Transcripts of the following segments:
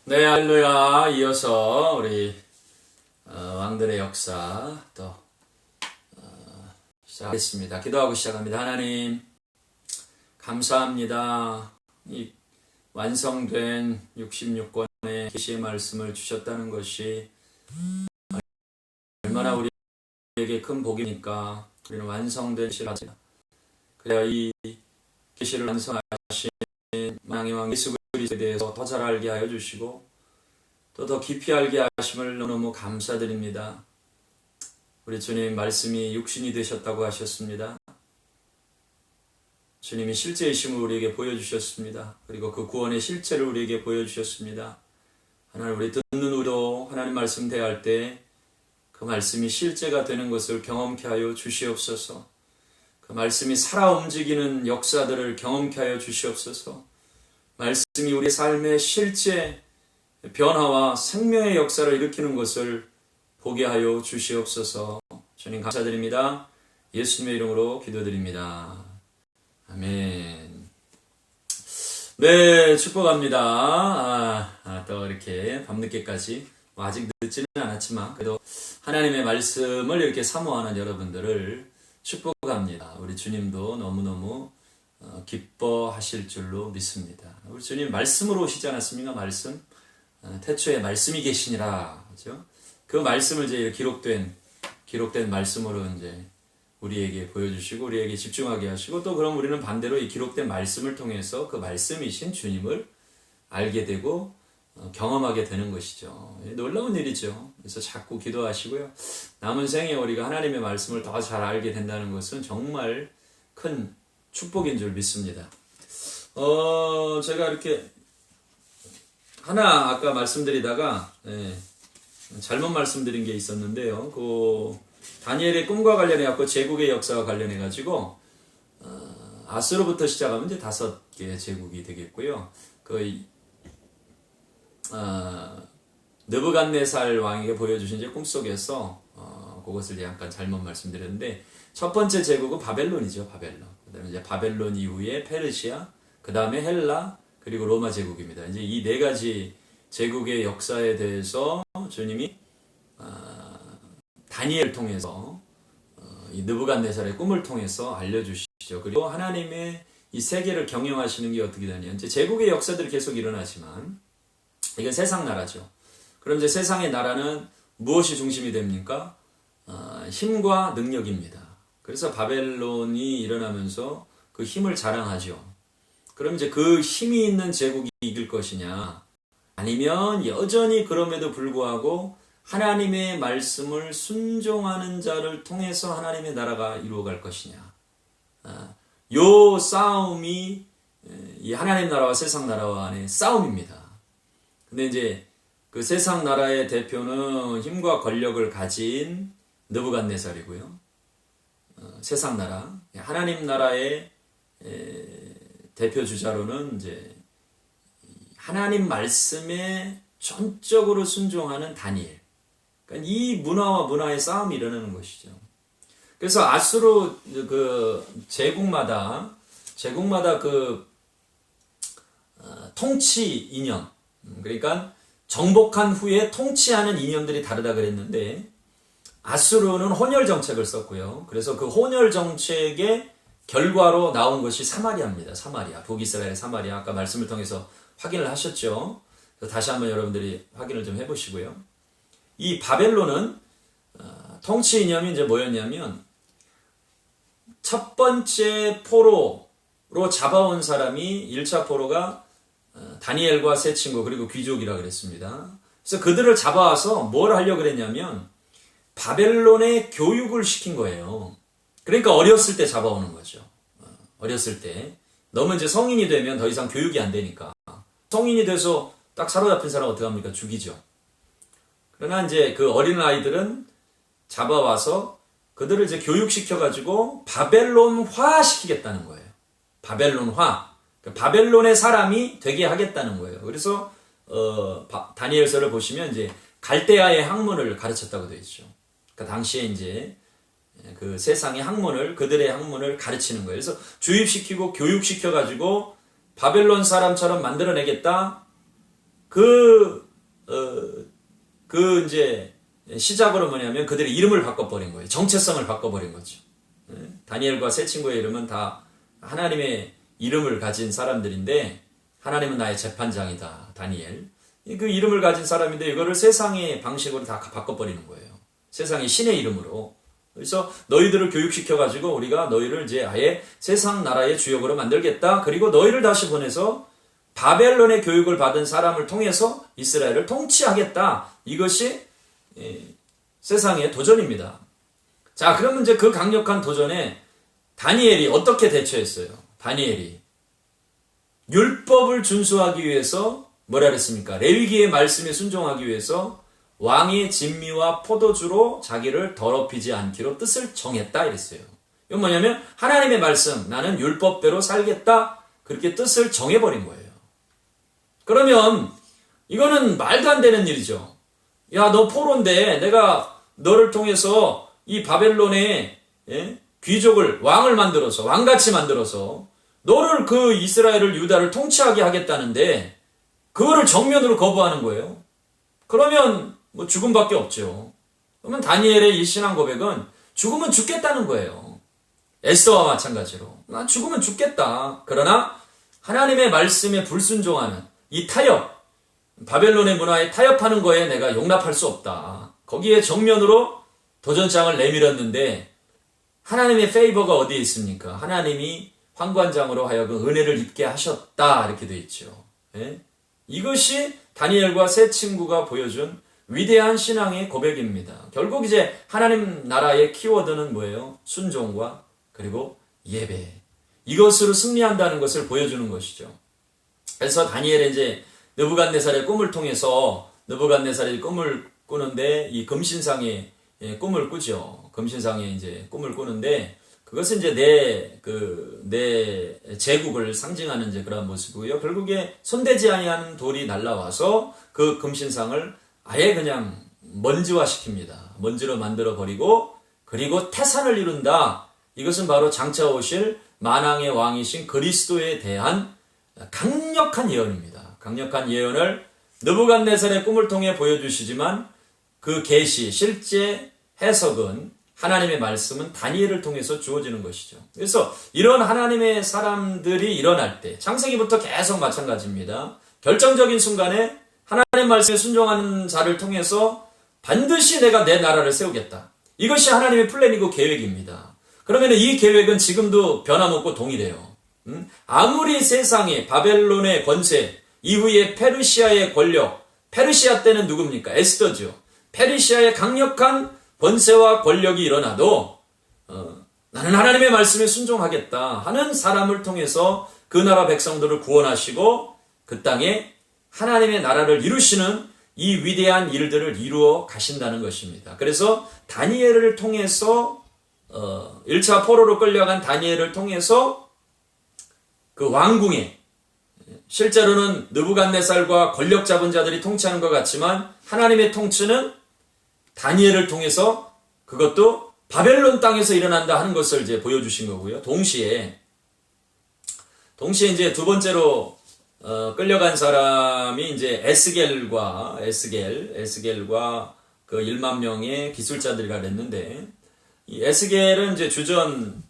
네, 할렐루야. 이어서 우리 왕들의 역사 또 시작하겠습니다. 기도하고 시작합니다. 하나님 감사합니다. 이 완성된 66권의 계시의 말씀을 주셨다는 것이 얼마나 우리에게 큰 복이니까 우리는 완성된 계시를 받습니다. 그래야 이 계시를 완성하신 만왕의 왕 예수 그리스도에 대해서 더 잘 알게 하여 주시고 또 더 깊이 알게 하심을 너무너무 감사드립니다. 우리 주님 말씀이 육신이 되셨다고 하셨습니다. 주님이 실제이심을 우리에게 보여주셨습니다. 그리고 그 구원의 실체를 우리에게 보여주셨습니다. 하나님 우리 듣는 우리도 하나님 말씀 대할 때 그 말씀이 실제가 되는 것을 경험케 하여 주시옵소서. 그 말씀이 살아 움직이는 역사들을 경험케 하여 주시옵소서. 말씀이 우리 삶의 실제 변화와 생명의 역사를 일으키는 것을 보게 하여 주시옵소서. 주님 감사드립니다. 예수님의 이름으로 기도드립니다. 아멘. 네, 축복합니다. 또 이렇게 밤늦게까지 아직 늦지는 않았지만 그래도 하나님의 말씀을 이렇게 사모하는 여러분들을 축복합니다. 우리 주님도 너무너무 기뻐하실 줄로 믿습니다. 우리 주님 말씀으로 오시지 않았습니까? 말씀. 태초에 말씀이 계시니라. 그죠? 그 말씀을 이제 기록된 말씀으로 이제 우리에게 보여주시고 우리에게 집중하게 하시고 또 그럼 우리는 반대로 이 기록된 말씀을 통해서 그 말씀이신 주님을 알게 되고 경험하게 되는 것이죠. 놀라운 일이죠. 그래서 자꾸 기도하시고요. 남은 생에 우리가 하나님의 말씀을 더 잘 알게 된다는 것은 정말 큰 축복인 줄 믿습니다. 제가 이렇게 하나 아까 말씀드리다가 잘못 말씀드린 게 있었는데요. 그 다니엘의 꿈과 관련해 갖고 제국의 역사와 관련해 가지고 아스로부터 시작하면 이제 5개 제국이 되겠고요. 느부갓네살 왕에게 보여주신 이제 꿈속에서 그것을 약간 잘못 말씀드렸는데 첫 번째 제국은 바벨론이죠. 바벨론. 그다음에 이제 바벨론 이후에 페르시아, 그다음에 헬라, 그리고 로마 제국입니다. 이제 이 4가지 제국의 역사에 대해서 주님이 다니엘을 통해서 이 느부갓네살의 꿈을 통해서 알려주시죠. 그리고 하나님의 이 세계를 경영하시는 게 어떻게 되냐. 이제 제국의 역사들이 계속 일어나지만 이건 세상 나라죠. 그럼 이제 세상의 나라는 무엇이 중심이 됩니까? 힘과 능력입니다. 그래서 바벨론이 일어나면서 그 힘을 자랑하죠. 그럼 이제 그 힘이 있는 제국이 이길 것이냐? 아니면 여전히 그럼에도 불구하고 하나님의 말씀을 순종하는 자를 통해서 하나님의 나라가 이루어갈 것이냐? 요 싸움이 이 하나님 나라와 세상 나라와 안의 싸움입니다. 근데 이제 그 세상 나라의 대표는 힘과 권력을 가진 느부갓네살이고요. 세상 나라, 하나님 나라의 대표 주자로는 이제 하나님 말씀에 전적으로 순종하는 다니엘. 그러니까 이 문화와 문화의 싸움이 일어나는 것이죠. 그래서 아수르 그 제국마다 그 통치 이념, 그러니까 정복한 후에 통치하는 이념들이 다르다 그랬는데 아수르는 혼혈 정책을 썼고요. 그래서 그 혼혈 정책의 결과로 나온 것이 사마리아입니다. 사마리아, 북이스라엘의 사마리아. 아까 말씀을 통해서 확인을 하셨죠. 다시 한번 여러분들이 확인을 좀 해보시고요. 이 바벨론은 통치 이념이 이제 뭐였냐면 첫 번째 포로로 잡아온 사람이 1차 포로가 다니엘과 세 친구 그리고 귀족이라 그랬습니다. 그래서 그들을 잡아와서 뭘 하려고 그랬냐면 바벨론에 교육을 시킨 거예요. 그러니까 어렸을 때 잡아오는 거죠. 어렸을 때. 너무 이제 성인이 되면 더 이상 교육이 안 되니까. 성인이 돼서 딱 사로잡힌 사람 어떻게 합니까? 죽이죠. 그러나 이제 그 어린 아이들은 잡아와서 그들을 이제 교육시켜가지고 바벨론화 시키겠다는 거예요. 바벨론화. 바벨론의 사람이 되게 하겠다는 거예요. 그래서 다니엘서를 보시면 이제 갈대아의 학문을 가르쳤다고 되어 있죠. 그 당시에 이제 그 세상의 학문을 그들의 학문을 가르치는 거예요. 그래서 주입시키고 교육시켜가지고 바벨론 사람처럼 만들어내겠다. 이제 시작으로 뭐냐면 그들의 이름을 바꿔버린 거예요. 정체성을 바꿔버린 거죠. 다니엘과 세 친구의 이름은 다 하나님의 이름을 가진 사람들인데 하나님은 나의 재판장이다. 다니엘. 그 이름을 가진 사람인데 이거를 세상의 방식으로 다 바꿔버리는 거예요. 세상의 신의 이름으로. 그래서 너희들을 교육시켜가지고 우리가 너희를 이제 아예 세상 나라의 주역으로 만들겠다. 그리고 너희를 다시 보내서 바벨론의 교육을 받은 사람을 통해서 이스라엘을 통치하겠다. 이것이 세상의 도전입니다. 자, 그러면 이제 그 강력한 도전에 다니엘이 어떻게 대처했어요? 다니엘이 율법을 준수하기 위해서 뭐라 그랬습니까? 레위기의 말씀에 순종하기 위해서 왕의 진미와 포도주로 자기를 더럽히지 않기로 뜻을 정했다 이랬어요. 이건 뭐냐면 하나님의 말씀, 나는 율법대로 살겠다. 그렇게 뜻을 정해버린 거예요. 그러면 이거는 말도 안 되는 일이죠. 야, 너 포로인데 내가 너를 통해서 이 바벨론의 귀족을 왕을 만들어서 왕같이 만들어서 너를 그 이스라엘을 유다를 통치하게 하겠다는데 그거를 정면으로 거부하는 거예요. 그러면 뭐 죽음밖에 없죠. 그러면 다니엘의 이 신앙 고백은 죽으면 죽겠다는 거예요. 에스더와 마찬가지로 난 죽으면 죽겠다. 그러나 하나님의 말씀에 불순종하는 이 타협, 바벨론의 문화에 타협하는 거에 내가 용납할 수 없다. 거기에 정면으로 도전장을 내밀었는데 하나님의 페이버가 어디에 있습니까? 하나님이 환관장으로 하여금 은혜를 입게 하셨다. 이렇게 되어 있죠. 이것이 다니엘과 세 친구가 보여준 위대한 신앙의 고백입니다. 결국 이제 하나님 나라의 키워드는 뭐예요? 순종과 그리고 예배. 이것으로 승리한다는 것을 보여주는 것이죠. 그래서 다니엘의 이제 느부갓네살의 꿈을 통해서 느부갓네살이 꿈을 꾸는데 이 금신상의 꿈을 꾸죠. 금신상의 이제 꿈을 꾸는데 그것은 이제 내 제국을 상징하는 이제 그런 모습이고요. 결국에 손대지 아니하는 돌이 날라와서 그 금신상을 아예 그냥 먼지화 시킵니다. 먼지로 만들어 버리고 그리고 태산을 이룬다. 이것은 바로 장차 오실 만왕의 왕이신 그리스도에 대한 강력한 예언입니다. 강력한 예언을 느부갓네살의 꿈을 통해 보여주시지만 그 계시, 실제 해석은 하나님의 말씀은 다니엘을 통해서 주어지는 것이죠. 그래서 이런 하나님의 사람들이 일어날 때 창세기부터 계속 마찬가지입니다. 결정적인 순간에 하나님의 말씀에 순종하는 자를 통해서 반드시 내가 내 나라를 세우겠다. 이것이 하나님의 플랜이고 계획입니다. 그러면 이 계획은 지금도 변함없고 동일해요. 아무리 세상에 바벨론의 권세, 이후에 페르시아의 권력, 페르시아 때는 누굽니까? 에스더죠. 페르시아의 강력한 권세와 권력이 일어나도 나는 하나님의 말씀에 순종하겠다 하는 사람을 통해서 그 나라 백성들을 구원하시고 그 땅에 하나님의 나라를 이루시는 이 위대한 일들을 이루어 가신다는 것입니다. 그래서 다니엘을 통해서 1차 포로로 끌려간 다니엘을 통해서 그 왕궁에 실제로는 느부갓네살과 권력 잡은 자들이 통치하는 것 같지만 하나님의 통치는 다니엘을 통해서 그것도 바벨론 땅에서 일어난다 하는 것을 이제 보여주신 거고요. 동시에 이제 두 번째로 끌려간 사람이 이제 에스겔과 그 1만 명의 기술자들이라 그랬는데 이 에스겔은 이제 주전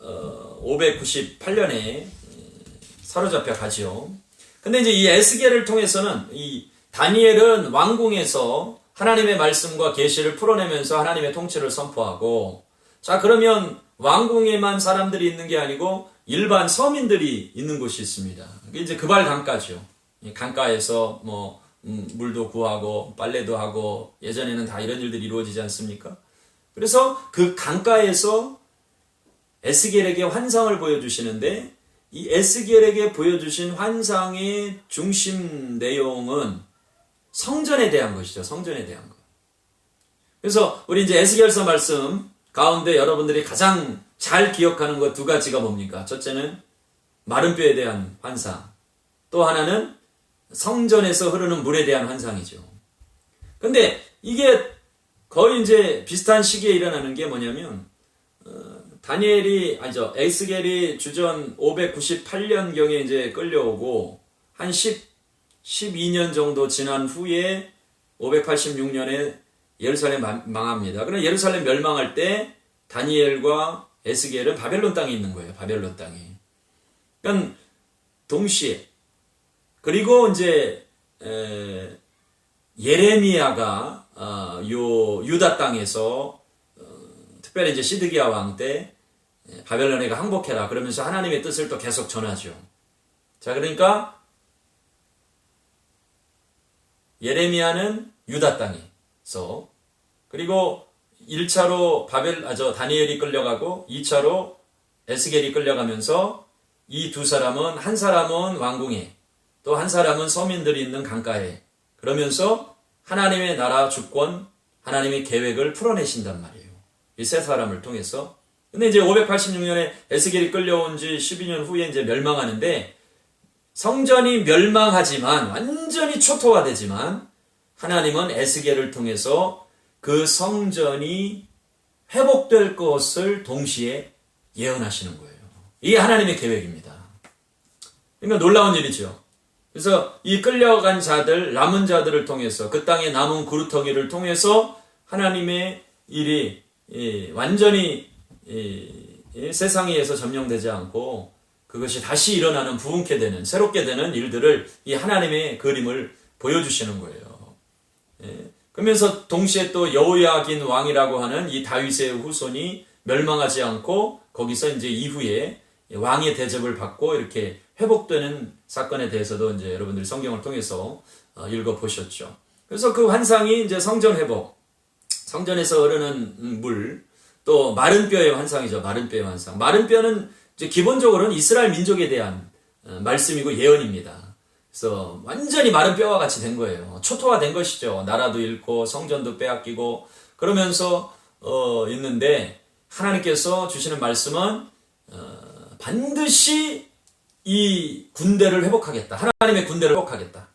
598년에 사로잡혀 가죠. 근데 이제 이 에스겔을 통해서는 이 다니엘은 왕궁에서 하나님의 말씀과 계시를 풀어내면서 하나님의 통치를 선포하고 자 그러면 왕궁에만 사람들이 있는 게 아니고 일반 서민들이 있는 곳이 있습니다. 이게 이제 그발 강가죠. 강가에서 뭐 물도 구하고 빨래도 하고 예전에는 다 이런 일들이 이루어지지 않습니까? 그래서 그 강가에서 에스겔에게 환상을 보여주시는데 이 에스겔에게 보여주신 환상의 중심 내용은 성전에 대한 것이죠. 성전에 대한 것. 그래서 우리 이제 에스겔서 말씀 가운데 여러분들이 가장 잘 기억하는 것 두 가지가 뭡니까? 첫째는 마른 뼈에 대한 환상. 또 하나는 성전에서 흐르는 물에 대한 환상이죠. 근데 이게 거의 이제 비슷한 시기에 일어나는 게 뭐냐면 에스겔이 주전 598년경에 이제 끌려오고 한 12년 정도 지난 후에 586년에 예루살렘 망합니다. 그럼 예루살렘 멸망할 때 다니엘과 에스겔은 바벨론 땅에 있는 거예요. 바벨론 땅에. 그러니까 동시에. 그리고 이제 예레미야가 유다 땅에서 특별히 이제 시드기야 왕 때 바벨론에가 항복해라 그러면서 하나님의 뜻을 또 계속 전하죠. 자, 그러니까 예레미야는 유다 땅에서, 그리고 1차로 다니엘이 끌려가고 2차로 에스겔이 끌려가면서 이 두 사람은, 한 사람은 왕궁에, 또 한 사람은 서민들이 있는 강가에, 그러면서 하나님의 나라 주권, 하나님의 계획을 풀어내신단 말이에요. 이 세 사람을 통해서. 근데 이제 586년에 에스겔이 끌려온 지 12년 후에 이제 멸망하는데, 성전이 멸망하지만, 완전히 초토화되지만, 하나님은 에스겔을 통해서 그 성전이 회복될 것을 동시에 예언하시는 거예요. 이게 하나님의 계획입니다. 그러니까 놀라운 일이죠. 그래서 이 끌려간 자들, 남은 자들을 통해서, 그 땅에 남은 구루터기를 통해서 하나님의 일이 완전히 세상에 의해서 점령되지 않고 그것이 다시 일어나는, 부흥케 되는, 새롭게 되는 일들을 이 하나님의 그림을 보여주시는 거예요. 그러면서 동시에 또 여호야긴 왕이라고 하는 이 다윗의 후손이 멸망하지 않고 거기서 이제 이후에 왕의 대접을 받고 이렇게 회복되는 사건에 대해서도 이제 여러분들이 성경을 통해서 읽어보셨죠. 그래서 그 환상이 이제 성전 회복, 성전에서 흐르는 물, 또 마른 뼈의 환상이죠. 마른 뼈의 환상. 마른 뼈는 이제 기본적으로는 이스라엘 민족에 대한 말씀이고 예언입니다. 그래서 완전히 마른 뼈와 같이 된 거예요. 초토화된 것이죠. 나라도 잃고 성전도 빼앗기고 그러면서 있는데, 하나님께서 주시는 말씀은 반드시 이 군대를 회복하겠다. 하나님의 군대를 회복하겠다.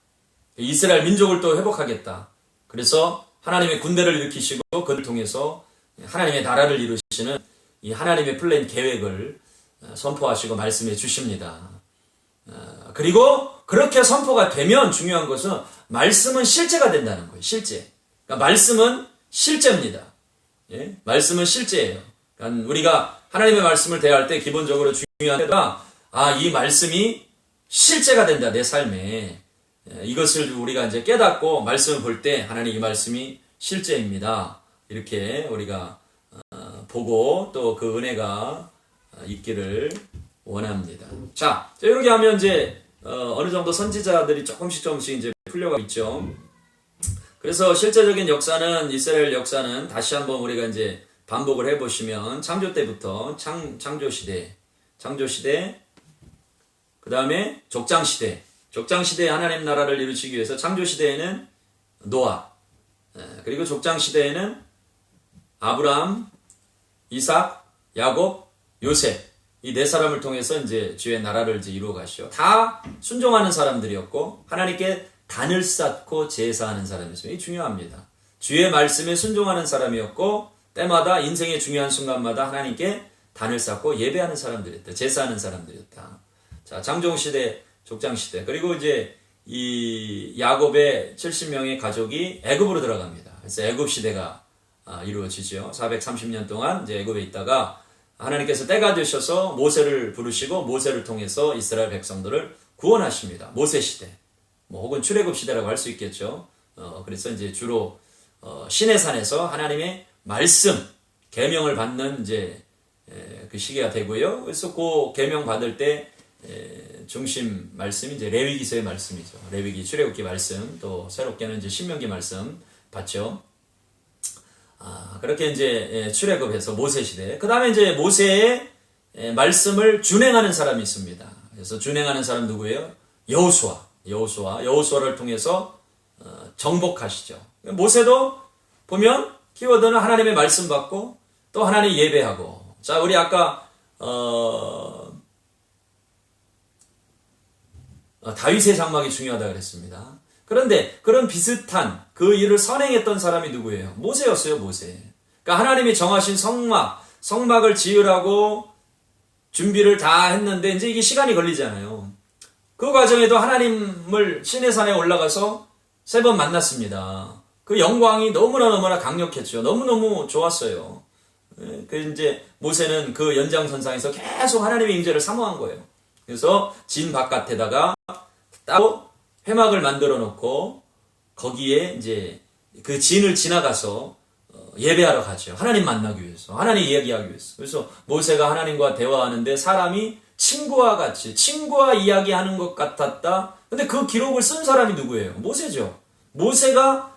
이스라엘 민족을 또 회복하겠다. 그래서 하나님의 군대를 일으키시고 그를 통해서 하나님의 나라를 이루시는 이 하나님의 플랜 계획을 선포하시고 말씀해 주십니다. 그리고 그렇게 선포가 되면 중요한 것은 말씀은 실제가 된다는 거예요. 실제. 그러니까 말씀은 실제입니다. 예? 말씀은 실제예요. 그러니까 우리가 하나님의 말씀을 대할 때 기본적으로 중요한 때가 이 말씀이 실제가 된다, 내 삶에. 이것을 우리가 이제 깨닫고 말씀을 볼 때 하나님 이 말씀이 실제입니다. 이렇게 우리가 보고 또 그 은혜가 있기를 원합니다. 자, 이렇게 하면 이제 어느 정도 선지자들이 조금씩 이제 풀려가고 있죠. 그래서 실제적인 역사는, 이스라엘 역사는 다시 한번 우리가 이제 반복을 해보시면 창조 때부터 창조시대, 그 다음에 족장시대, 족장시대에 하나님 나라를 이루시기 위해서 창조시대에는 노아, 그리고 족장시대에는 아브라함, 이삭, 야곱, 요셉, 이 네 사람을 통해서 이제 주의 나라를 이제 이루어 가시오. 다 순종하는 사람들이었고 하나님께 단을 쌓고 제사하는 사람이었어요. 이게 중요합니다. 주의 말씀에 순종하는 사람이었고 때마다 인생의 중요한 순간마다 하나님께 단을 쌓고 예배하는 사람들이었다. 제사하는 사람들이었다. 자, 장종시대, 족장시대. 그리고 이제 이 야곱의 70명의 가족이 애굽으로 들어갑니다. 그래서 애굽시대가 이루어지죠. 430년 동안 이제 애굽에 있다가 하나님께서 때가 되셔서 모세를 부르시고 모세를 통해서 이스라엘 백성들을 구원하십니다. 모세시대. 혹은 출애굽시대라고 할 수 있겠죠. 그래서 이제 주로 시내산에서 하나님의 말씀, 계명을 받는 이제 그 시기가 되고요. 그래서 그 계명 받을 때 중심 말씀이 이제 레위기서의 말씀이죠. 레위기, 출애굽기 말씀, 또 새롭게는 이제 신명기 말씀 받죠. 그렇게 이제 출애굽해서 모세 시대. 그 다음에 이제 모세의 말씀을 준행하는 사람이 있습니다. 그래서 준행하는 사람 누구예요? 여호수아를 통해서 정복하시죠. 모세도 보면 키워드는 하나님의 말씀 받고 또 하나님 예배하고. 자, 우리 아까 다윗의 장막이 중요하다 그랬습니다. 그런데 그런 비슷한 그 일을 선행했던 사람이 누구예요? 모세였어요, 모세. 그러니까 하나님이 정하신 성막을 지으라고 준비를 다 했는데 이제 이게 시간이 걸리잖아요. 그 과정에도 하나님을 시내산에 올라가서 3번 만났습니다. 그 영광이 너무나 강력했죠. 너무너무 좋았어요. 그 이제 모세는 그 연장선상에서 계속 하나님의 임재를 사모한 거예요. 그래서 진 바깥에다가 따로 회막을 만들어 놓고 거기에 이제 그 진을 지나가서 예배하러 가죠. 하나님 만나기 위해서, 하나님 이야기하기 위해서. 그래서 모세가 하나님과 대화하는데 사람이 친구와 같이, 친구와 이야기하는 것 같았다. 근데 그 기록을 쓴 사람이 누구예요? 모세죠. 모세가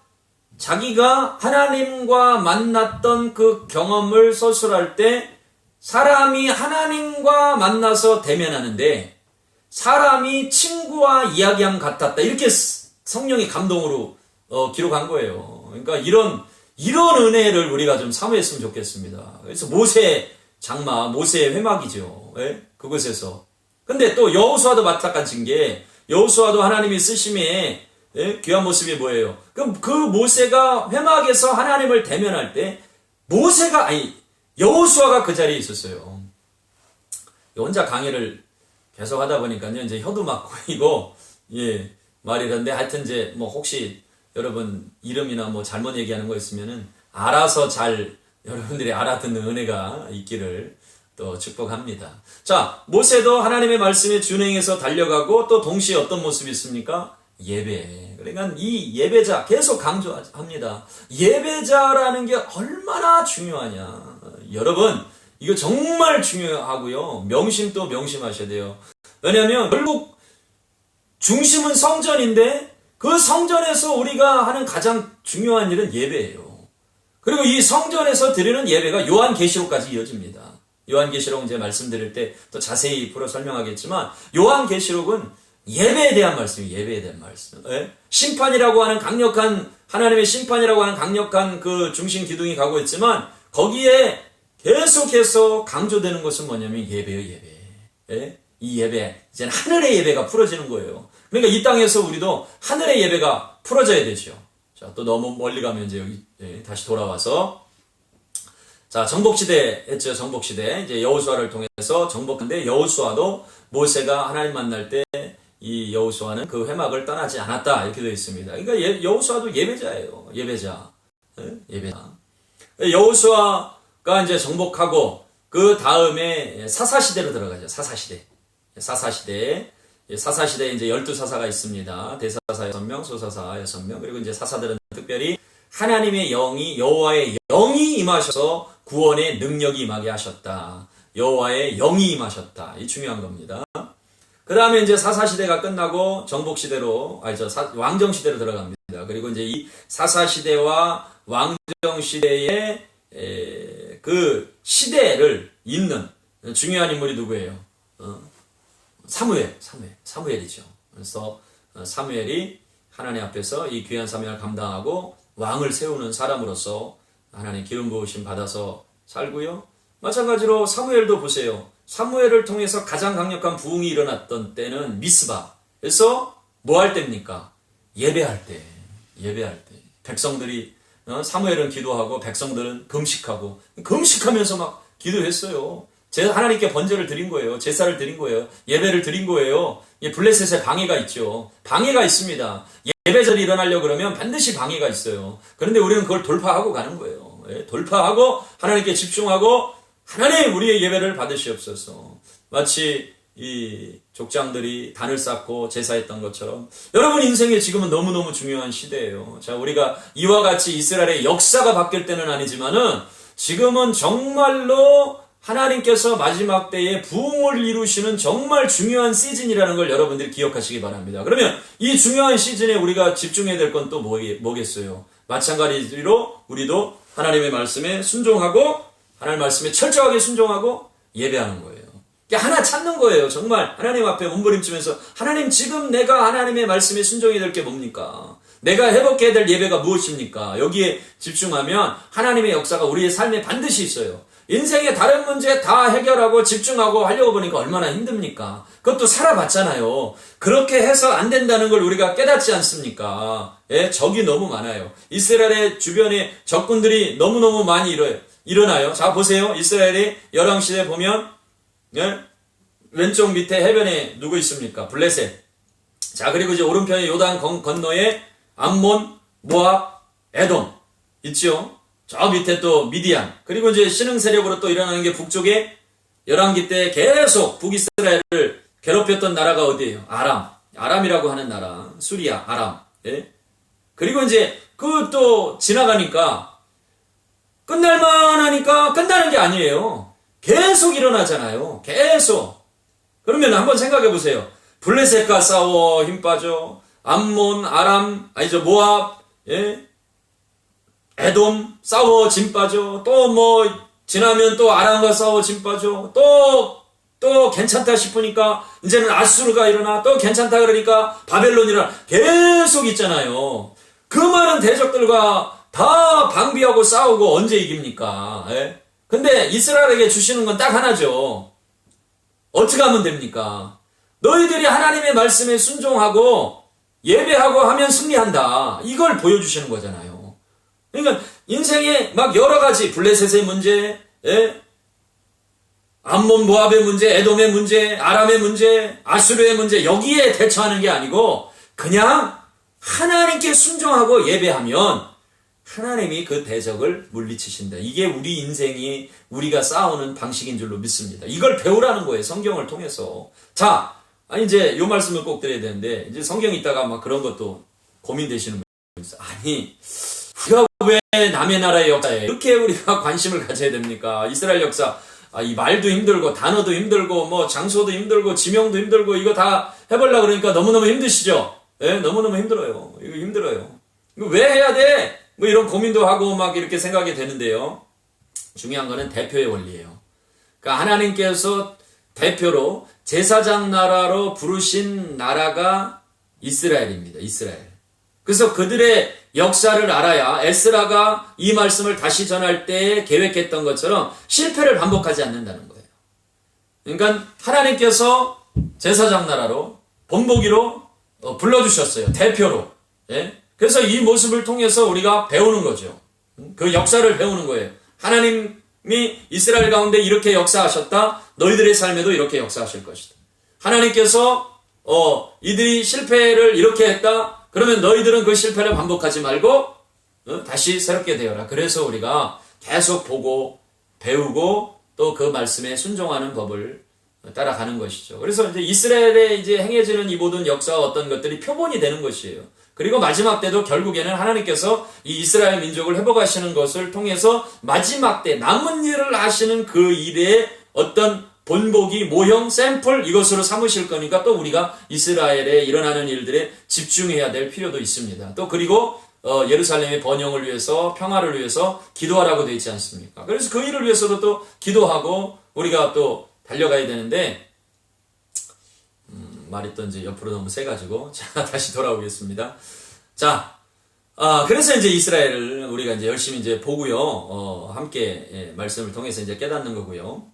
자기가 하나님과 만났던 그 경험을 서술할 때 사람이 하나님과 만나서 대면하는데 사람이 친구와 이야기함 같았다. 이렇게 성령이 감동으로 기록한 거예요. 그러니까 이런 은혜를 우리가 좀 사모했으면 좋겠습니다. 그래서 모세 장막, 모세의 회막이죠. 예? 그곳에서. 근데 또 여호수아도 마찬가지인 게 여호수아도 하나님이 쓰심에 예? 귀한 모습이 뭐예요? 그럼 그 모세가 회막에서 하나님을 대면할 때 여호수아가 그 자리에 있었어요. 혼자 강의를 계속 하다 보니까요, 이제 혀도 막 고이고, 예, 말이던데, 하여튼 이제, 뭐, 혹시 여러분 이름이나 뭐 잘못 얘기하는 거 있으면은, 알아서 잘 여러분들이 알아듣는 은혜가 있기를 또 축복합니다. 자, 모세도 하나님의 말씀에 준행해서 달려가고, 또 동시에 어떤 모습이 있습니까? 예배. 그러니까 이 예배자, 계속 강조합니다. 예배자라는 게 얼마나 중요하냐. 여러분, 이거 정말 중요하고요. 명심도 명심하셔야 돼요. 왜냐하면 결국 중심은 성전인데 그 성전에서 우리가 하는 가장 중요한 일은 예배예요. 그리고 이 성전에서 드리는 예배가 요한계시록까지 이어집니다. 요한계시록은 제가 말씀드릴 때 또 자세히 풀어 설명하겠지만 요한계시록은 예배에 대한 말씀이에요. 예배에 대한 말씀. 예? 심판이라고 하는 강력한 하나님의 심판이라고 하는 강력한 그 중심 기둥이 가고 있지만 거기에 계속해서 강조되는 것은 뭐냐면 예배요, 예배. 예? 이 예배, 이제는 하늘의 예배가 풀어지는 거예요. 그러니까 이 땅에서 우리도 하늘의 예배가 풀어져야 되죠. 자, 또 너무 멀리 가면 이제 여기 다시 돌아와서 자, 정복시대 했죠. 정복시대. 이제 여호수아를 통해서 정복한데 여호수아도 모세가 하나님 만날 때 이 여호수아는 그 회막을 떠나지 않았다. 이렇게 되어 있습니다. 그러니까 여호수아도 예배자예요. 예배자. 예배자. 여호수아가 이제 정복하고 그 다음에 사사시대로 들어가죠. 사사시대. 사사시대에 이제 12사사가 있습니다. 대사사 6명, 소사사 6명. 그리고 이제 사사들은 특별히 하나님의 영이, 여호와의 영이 임하셔서 구원의 능력이 임하게 하셨다. 여호와의 영이 임하셨다. 이 중요한 겁니다. 그 다음에 이제 사사시대가 끝나고 정복시대로, 왕정시대로 들어갑니다. 그리고 이제 이 사사시대와 왕정시대의 그 시대를 잇는 중요한 인물이 누구예요? 사무엘이죠. 그래서 사무엘이 하나님 앞에서 이 귀한 사명을 감당하고 왕을 세우는 사람으로서 하나님 기름 부으심 받아서 살고요. 마찬가지로 사무엘도 보세요. 사무엘을 통해서 가장 강력한 부흥이 일어났던 때는 미스바. 그래서 뭐 할 때입니까? 예배할 때. 백성들이 사무엘은 기도하고 백성들은 금식하면서 막 기도했어요. 하나님께 번제를 드린 거예요. 제사를 드린 거예요. 예배를 드린 거예요. 블레셋에 방해가 있죠. 방해가 있습니다. 예배절이 일어나려고 그러면 반드시 방해가 있어요. 그런데 우리는 그걸 돌파하고 가는 거예요. 돌파하고 하나님께 집중하고 하나님 우리의 예배를 받으시옵소서. 마치 이 족장들이 단을 쌓고 제사했던 것처럼 여러분 인생에 지금은 너무너무 중요한 시대예요. 자, 우리가 이와 같이 이스라엘의 역사가 바뀔 때는 아니지만은 지금은 정말로 하나님께서 마지막 때에 부흥을 이루시는 정말 중요한 시즌이라는 걸 여러분들이 기억하시기 바랍니다. 그러면 이 중요한 시즌에 우리가 집중해야 될 건 또 뭐겠어요? 마찬가지로 우리도 하나님의 말씀에 순종하고 하나님 말씀에 철저하게 순종하고 예배하는 거예요. 하나 찾는 거예요. 정말 하나님 앞에 몸부림치면서 하나님 지금 내가 하나님의 말씀에 순종해야 될 게 뭡니까? 내가 회복해야 될 예배가 무엇입니까? 여기에 집중하면 하나님의 역사가 우리의 삶에 반드시 있어요. 인생의 다른 문제 다 해결하고 집중하고 하려고 보니까 얼마나 힘듭니까? 그것도 살아봤잖아요. 그렇게 해서 안 된다는 걸 우리가 깨닫지 않습니까? 적이 너무 많아요. 이스라엘의 주변에 적군들이 너무너무 많이 일어나요. 자, 보세요. 이스라엘의 열왕시대 보면 왼쪽 밑에 해변에 누구 있습니까? 블레셋. 자, 그리고 이제 오른편에 요단 건너에 암몬, 모압, 에돔 있죠. 저 밑에 또 미디안. 그리고 이제 신흥 세력으로 또 일어나는 게 북쪽에 열왕기 때 계속 북이스라엘을 괴롭혔던 나라가 어디예요? 아람이라고 하는 나라. 수리아, 아람. 예? 그리고 이제 그 또 지나가니까 끝날만 하니까 끝나는 게 아니에요. 계속 일어나잖아요. 계속. 그러면 한번 생각해 보세요. 블레셋과 싸워 힘 빠져. 암몬, 모압, 예? 에돔 싸워 짐 빠져. 또 뭐 지나면 또 아람과 싸워 짐 빠져. 또 괜찮다 싶으니까 이제는 아수르가 일어나. 또 괜찮다 그러니까 바벨론이 일어나. 계속 있잖아요. 그 많은 대적들과 다 방비하고 싸우고 언제 이깁니까? 예? 근데 이스라엘에게 주시는 건 딱 하나죠. 어떻게 하면 됩니까? 너희들이 하나님의 말씀에 순종하고 예배하고 하면 승리한다. 이걸 보여주시는 거잖아요. 그러니까 인생에 막 여러 가지 블레셋의 문제, 예? 암몬 모압의 문제, 에돔의 문제, 아람의 문제, 아수르의 문제 여기에 대처하는 게 아니고 그냥 하나님께 순종하고 예배하면 하나님이 그 대적을 물리치신다. 이게 우리 인생이 우리가 싸우는 방식인 줄로 믿습니다. 이걸 배우라는 거예요. 성경을 통해서. 자, 이제 요 말씀을 꼭 드려야 되는데 이제 성경 있다가 막 그런 것도 고민되시는 분이 있어요. 아니 우리가 왜 남의 나라의 역사에 이렇게 우리가 관심을 가져야 됩니까? 이스라엘 역사 이 말도 힘들고 단어도 힘들고 뭐 장소도 힘들고 지명도 힘들고 이거 다 해보려고 그러니까 너무너무 힘드시죠? 예, 너무너무 힘들어요. 이거 힘들어요. 이거 왜 해야 돼? 뭐 이런 고민도 하고 막 이렇게 생각이 되는데요. 중요한 거는 대표의 원리예요. 그러니까 하나님께서 대표로 제사장 나라로 부르신 나라가 이스라엘입니다. 이스라엘. 그래서 그들의 역사를 알아야 에스라가 이 말씀을 다시 전할 때 계획했던 것처럼 실패를 반복하지 않는다는 거예요. 그러니까 하나님께서 제사장 나라로 본보기로 불러주셨어요. 대표로. 예? 그래서 이 모습을 통해서 우리가 배우는 거죠. 그 역사를 배우는 거예요. 하나님이 이스라엘 가운데 이렇게 역사하셨다. 너희들의 삶에도 이렇게 역사하실 것이다. 하나님께서 이들이 실패를 이렇게 했다. 그러면 너희들은 그 실패를 반복하지 말고 다시 새롭게 되어라. 그래서 우리가 계속 보고 배우고 또 그 말씀에 순종하는 법을 따라가는 것이죠. 그래서 이제 이스라엘에 이제 행해지는 이 모든 역사와 어떤 것들이 표본이 되는 것이에요. 그리고 마지막 때도 결국에는 하나님께서 이 이스라엘 민족을 회복하시는 것을 통해서 마지막 때 남은 일을 하시는 그 일의 어떤 본보기, 모형, 샘플 이것으로 삼으실 거니까 또 우리가 이스라엘에 일어나는 일들에 집중해야 될 필요도 있습니다. 또 그리고 예루살렘의 번영을 위해서 평화를 위해서 기도하라고 되어 있지 않습니까? 그래서 그 일을 위해서도 또 기도하고 우리가 또 달려가야 되는데 말이 또 이제 옆으로 너무 세가지고 자 다시 돌아오겠습니다. 자, 그래서 이제 이스라엘을 우리가 이제 열심히 이제 보고요, 함께 말씀을 통해서 이제 깨닫는 거고요.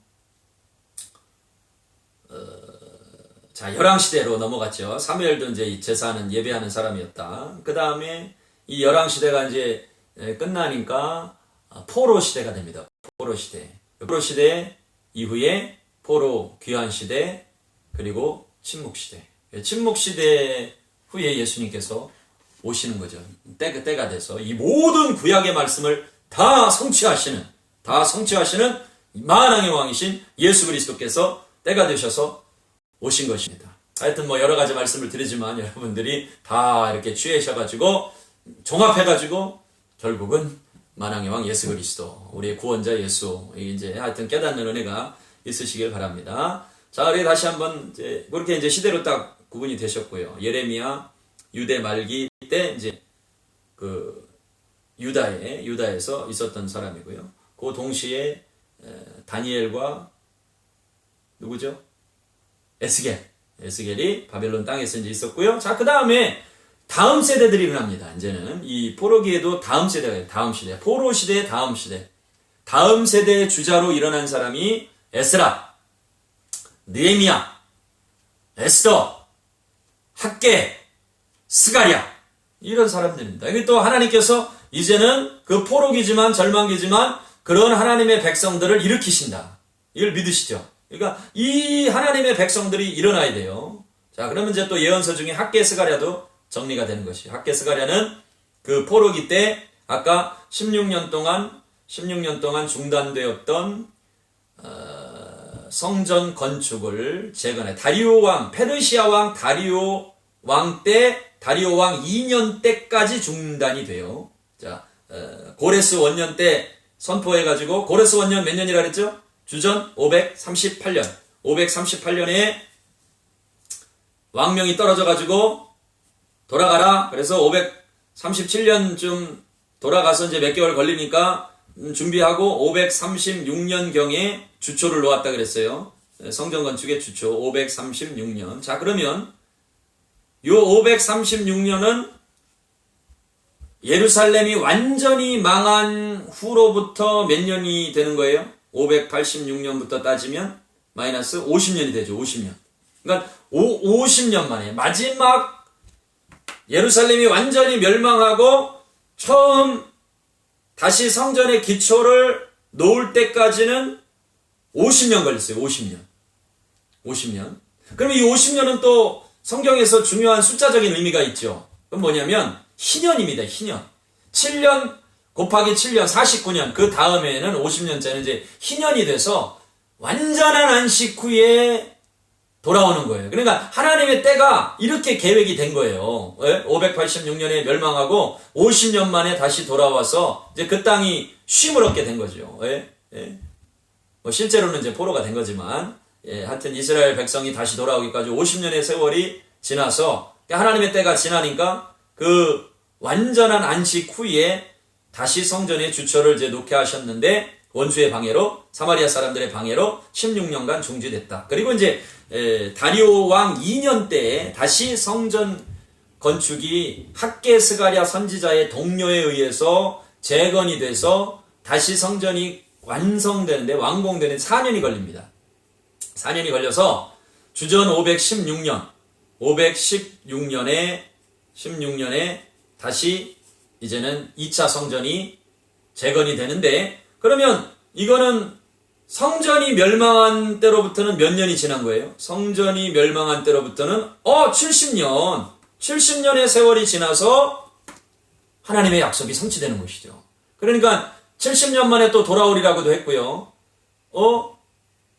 자, 열왕시대로 넘어갔죠. 사무엘도 이제 제사하는 예배하는 사람이었다. 그 다음에 이 열왕시대가 이제 끝나니까 포로 시대가 됩니다. 포로 시대. 포로 시대 이후에 포로 귀환 시대 그리고 침묵 시대. 침묵 시대 후에 예수님께서 오시는 거죠. 때가 돼서 이 모든 구약의 말씀을 다 성취하시는 만왕의 왕이신 예수 그리스도께서 때가 되셔서 오신 것입니다. 하여튼 뭐 여러 가지 말씀을 드리지만 여러분들이 다 이렇게 취하셔가지고 종합해가지고 결국은 만왕의 왕 예수 그리스도, 우리의 구원자 예수, 이제 하여튼 깨닫는 은혜가 있으시길 바랍니다. 자, 우리 다시 한번 이제 그렇게 이제 시대로 딱 구분이 되셨고요. 예레미야 유대 말기 때 이제 그 유다에서 있었던 사람이고요. 그 동시에 다니엘과 누구죠? 에스겔이 바벨론 땅에서 이제 있었고요. 자, 그 다음에 다음 세대들이 일어납니다. 이제는 이 포로기에도 다음 세대가 있어요. 다음 시대. 포로 시대의 다음 시대. 다음 세대의 주자로 일어난 사람이 에스라, 느헤미야, 에스더, 학개, 스가랴 이런 사람들입니다. 이게 또 하나님께서 이제는 그 포로기지만 절망기지만 그런 하나님의 백성들을 일으키신다. 이걸 믿으시죠? 그러니까 이 하나님의 백성들이 일어나야 돼요. 자, 그러면 이제 또 예언서 중에 학개 스가랴도 정리가 되는 것이. 학개 스가랴는 그 포로기 때 아까 16년 동안 중단되었던 성전 건축을 재건해. 다리오 왕, 페르시아 왕 다리오 왕 2년 때까지 중단이 돼요. 자, 고레스 원년 때 선포해가지고, 고레스 원년 몇 년이라 그랬죠? 주전 538년. 538년에 왕명이 떨어져가지고 돌아가라. 그래서 537년쯤 돌아가서 이제 몇 개월 걸리니까 준비하고 536년경에 주초를 놓았다 그랬어요. 성전 건축의 주초 536년. 자, 그러면 요 536년은 예루살렘이 완전히 망한 후로부터 몇 년이 되는 거예요? 586년부터 따지면 마이너스 50년이 되죠. 50년. 그러니까 50년 만에 마지막 예루살렘이 완전히 멸망하고 처음 다시 성전의 기초를 놓을 때까지는 50년 걸렸어요. 50년. 그러면 이 50년은 또 성경에서 중요한 숫자적인 의미가 있죠. 그건 뭐냐면 희년입니다. 희년. 7년 곱하기 7년 49년. 그 다음에는 50년째는 이제 희년이 돼서 완전한 안식 후에 돌아오는 거예요. 그러니까 하나님의 때가 이렇게 계획이 된 거예요. 586년에 멸망하고 50년 만에 다시 돌아와서 이제 그 땅이 쉼을 얻게 된 거죠. 뭐 실제로는 이제 포로가 된 거지만, 하여튼 이스라엘 백성이 다시 돌아오기까지 50년의 세월이 지나서 하나님의 때가 지나니까 그 완전한 안식 후에 다시 성전의 주처를 이제 놓게 하셨는데, 원수의 방해로, 사마리아 사람들의 방해로 16년간 중지됐다. 그리고 이제 다리오 왕 2년 때에 다시 성전 건축이 학개 스가랴 선지자의 동료에 의해서 재건이 돼서 다시 성전이 완성되는데, 완공되는 4년이 걸립니다. 4년이 걸려서 주전 516년에 다시 이제는 2차 성전이 재건이 되는데, 그러면 이거는 성전이 멸망한 때로부터는 몇 년이 지난 거예요? 성전이 멸망한 때로부터는 70년의 세월이 지나서 하나님의 약속이 성취되는 것이죠. 그러니까 70년 만에 또 돌아오리라고도 했고요.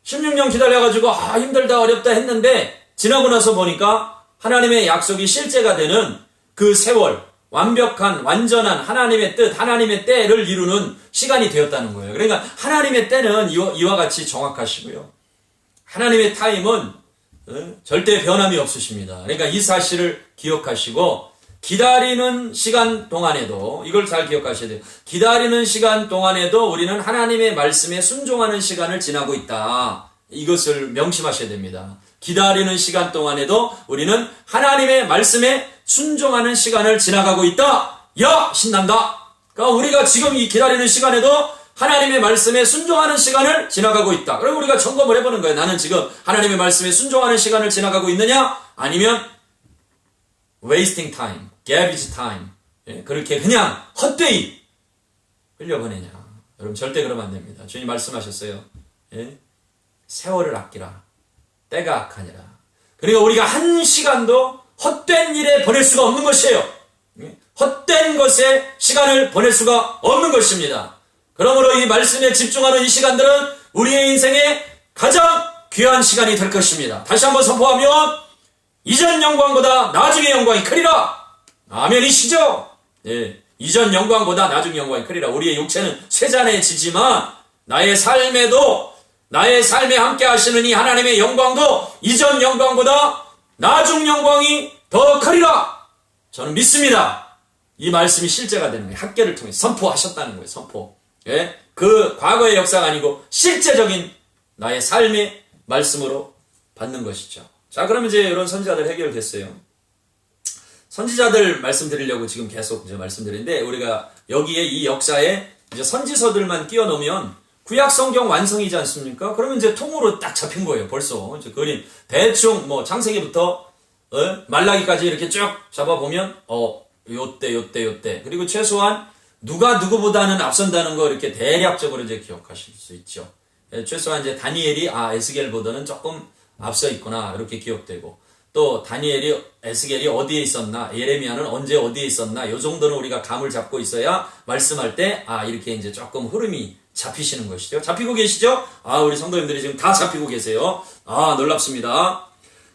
16년 기다려가지고 힘들다 어렵다 했는데 지나고 나서 보니까 하나님의 약속이 실제가 되는 그 세월, 완벽한 완전한 하나님의 뜻, 하나님의 때를 이루는 시간이 되었다는 거예요. 그러니까 하나님의 때는 이와 같이 정확하시고요. 하나님의 타임은 절대 변함이 없으십니다. 그러니까 이 사실을 기억하시고 기다리는 시간 동안에도, 이걸 잘 기억하셔야 돼요. 기다리는 시간 동안에도 우리는 하나님의 말씀에 순종하는 시간을 지나고 있다. 이것을 명심하셔야 됩니다. 기다리는 시간 동안에도 우리는 하나님의 말씀에 순종하는 시간을 지나가고 있다. 야, 신난다. 그러니까 우리가 지금 이 기다리는 시간에도 하나님의 말씀에 순종하는 시간을 지나가고 있다. 그럼 우리가 점검을 해보는 거예요. 나는 지금 하나님의 말씀에 순종하는 시간을 지나가고 있느냐? 아니면 wasting time, garbage time, 그렇게 그냥 헛되이 흘려보내냐? 여러분 절대 그러면 안 됩니다. 주님 말씀하셨어요. 세월을 아끼라. 때가 악하니라. 그러니까 우리가 한 시간도 헛된 일에 보낼 수가 없는 것이에요. 헛된 것에 시간을 보낼 수가 없는 것입니다. 그러므로 이 말씀에 집중하는 이 시간들은 우리의 인생의 가장 귀한 시간이 될 것입니다. 다시 한번 선포하면 이전 영광보다 나중의 영광이 크리라. 아멘이시죠? 이전 영광보다 나중의 영광이 크리라. 우리의 육체는 쇠잔해지지만 나의 삶에 함께 하시는 이 하나님의 영광도 이전 영광보다 나중 영광이 더 크리라. 저는 믿습니다. 이 말씀이 실제가 되는 거예요. 학계를 통해 선포하셨다는 거예요. 선포. 그 과거의 역사가 아니고 실제적인 나의 삶의 말씀으로 받는 것이죠. 자, 그러면 이제 이런 선지자들 해결됐어요. 선지자들 말씀드리려고 지금 계속 이제 말씀드리는데, 우리가 여기에 이 역사에 이제 선지서들만 끼워 넣으면 구약 성경 완성이지 않습니까? 그러면 이제 통으로 딱 잡힌 거예요. 벌써 이제 그림 대충 뭐 창세기부터 말라기까지 이렇게 쭉 잡아보면 요때 그리고 최소한 누가 누구보다는 앞선다는 거 이렇게 대략적으로 이제 기억하실 수 있죠. 최소한 이제 다니엘이 에스겔보다는 조금 앞서 있구나 이렇게 기억되고, 또 다니엘이 에스겔이 어디에 있었나, 예레미야는 언제 어디에 있었나, 요 정도는 우리가 감을 잡고 있어야 말씀할 때 이렇게 이제 조금 흐름이 잡히시는 것이죠. 잡히고 계시죠? 우리 성도님들이 지금 다 잡히고 계세요. 놀랍습니다.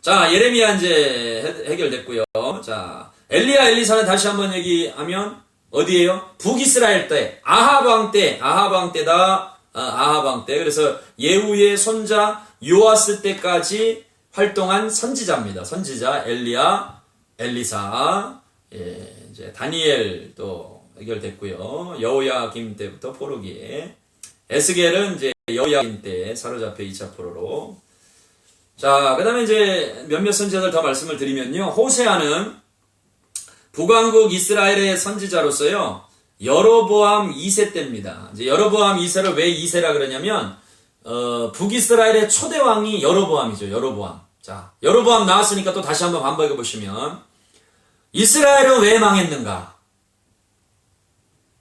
자, 예레미야 이제 해결됐고요. 자, 엘리야 엘리사는 다시 한번 얘기하면 어디에요? 북이스라엘 때, 아합 왕 때다. 아합 왕 때. 그래서 예후의 손자 요아스 때까지 활동한 선지자입니다. 선지자 엘리야, 엘리사, 이제 다니엘 또 해결됐고요. 여호야김 때부터 포로기에, 에스겔은 이제 여호야김 때 사로잡혀 2차 포로로. 자, 그 다음에 이제 몇몇 선지자들 더 말씀을 드리면요. 호세아는 북왕국 이스라엘의 선지자로서요, 여로보암 2세 때입니다. 이제 여로보암 2세를 왜 2세라 그러냐면, 북이스라엘의 초대 왕이 여로보암이죠. 여로보암. 자, 여로보암 나왔으니까 또 다시 한번 반복해 보시면, 이스라엘은 왜 망했는가?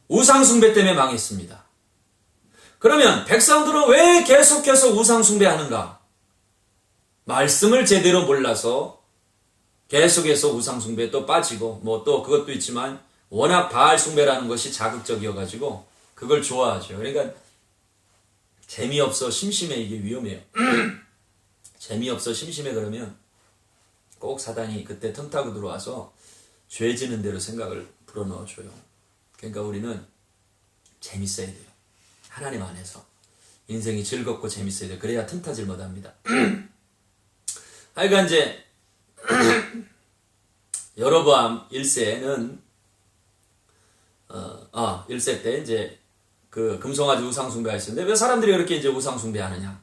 우상숭배 때문에 망했습니다. 그러면 백성들은 왜 계속해서 우상숭배하는가? 말씀을 제대로 몰라서 계속해서 우상숭배에 또 빠지고, 또 그것도 있지만, 워낙 바알숭배라는 것이 자극적이어가지고, 그걸 좋아하죠. 그러니까, 재미없어, 심심해, 이게 위험해요. 재미없어, 심심해 그러면, 꼭 사단이 그때 틈타고 들어와서, 죄 지는 대로 생각을 불어넣어줘요. 그러니까 우리는 재밌어야 돼요. 하나님 안에서. 인생이 즐겁고 재밌어야 돼요. 그래야 틈타질 못합니다. 하여간 이제, 여로보암 1세는 1세 때 이제 그 금송아지 우상숭배가 있었는데, 왜 사람들이 그렇게 이제 우상숭배하느냐?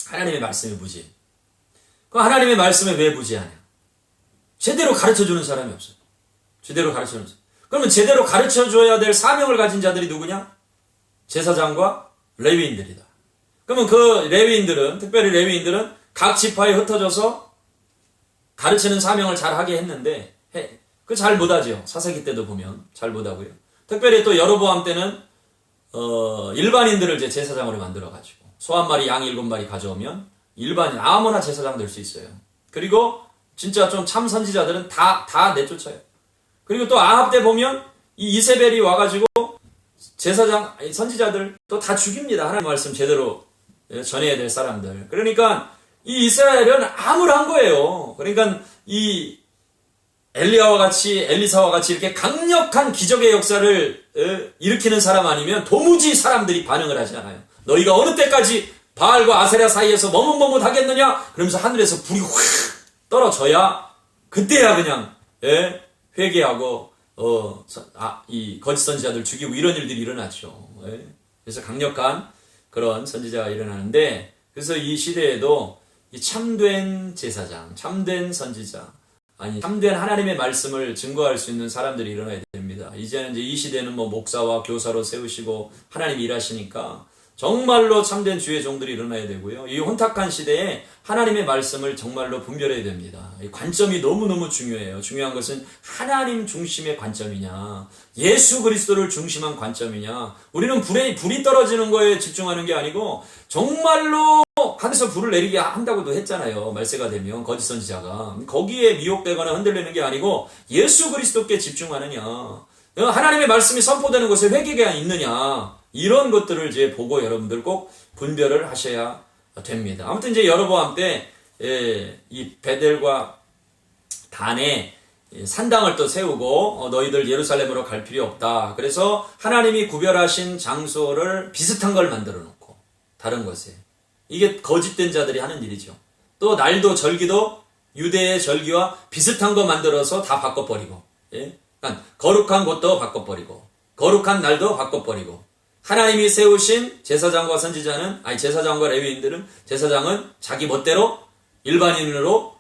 하나님의 말씀이 무지. 그 하나님의 말씀에 왜 무지하냐? 제대로 가르쳐주는 사람이 없어요. 제대로 가르쳐주는 사람. 그러면 제대로 가르쳐줘야 될 사명을 가진 자들이 누구냐? 제사장과 레위인들이다. 그러면 그 레위인들은, 특별히 레위인들은 각 지파에 흩어져서 가르치는 사명을 잘 하게 했는데, 그 잘 못하죠. 사사기 때도 보면 잘 못하고요. 특별히 또 여로보암 때는 일반인들을 이제 제사장으로 만들어가지고, 소 한 마리, 양 7마리 가져오면 일반인 아무나 제사장 될 수 있어요. 그리고 진짜 좀 참 선지자들은 다 내쫓아요. 그리고 또 아합 때 보면 이 이세벨이 와가지고 제사장, 선지자들 또 다 죽입니다. 하나님 말씀 제대로 전해야 될 사람들. 그러니까 이 이스라엘은 암울한 거예요. 그러니까 이 엘리야와 같이, 엘리사와 같이 이렇게 강력한 기적의 역사를 일으키는 사람 아니면 도무지 사람들이 반응을 하지 않아요. 너희가 어느 때까지 바알과 아세라 사이에서 머뭇머뭇 하겠느냐? 그러면서 하늘에서 불이 확 떨어져야, 그때야 그냥 회개하고 이 거짓 선지자들 죽이고 이런 일들이 일어났죠. 그래서 강력한 그런 선지자가 일어나는데, 그래서 이 시대에도 이 참된 제사장, 참된 선지자, 참된 하나님의 말씀을 증거할 수 있는 사람들이 일어나야 됩니다. 이제는 이제 이 시대는 목사와 교사로 세우시고 하나님이 일하시니까 정말로 참된 주의 종들이 일어나야 되고요. 이 혼탁한 시대에 하나님의 말씀을 정말로 분별해야 됩니다. 이 관점이 너무너무 중요해요. 중요한 것은 하나님 중심의 관점이냐, 예수 그리스도를 중심한 관점이냐. 우리는 불이 떨어지는 거에 집중하는 게 아니고 정말로 하늘에서 불을 내리게 한다고도 했잖아요. 말세가 되면 거짓 선지자가. 거기에 미혹되거나 흔들리는 게 아니고 예수 그리스도께 집중하느냐, 하나님의 말씀이 선포되는 곳에 회개가 있느냐, 이런 것들을 이제 보고 여러분들 꼭 분별을 하셔야 됩니다. 아무튼 이제 여로보암 때 이 베델과 단에 산당을 또 세우고, 너희들 예루살렘으로 갈 필요 없다. 그래서 하나님이 구별하신 장소를 비슷한 걸 만들어 놓고 다른 곳에, 이게 거짓된 자들이 하는 일이죠. 또 날도 절기도 유대의 절기와 비슷한 거 만들어서 다 바꿔버리고, 그러니까 거룩한 곳도 바꿔버리고 거룩한 날도 바꿔버리고, 하나님이 세우신 제사장과 선지자는, 제사장과 레위인들은, 제사장은 자기 멋대로 일반인으로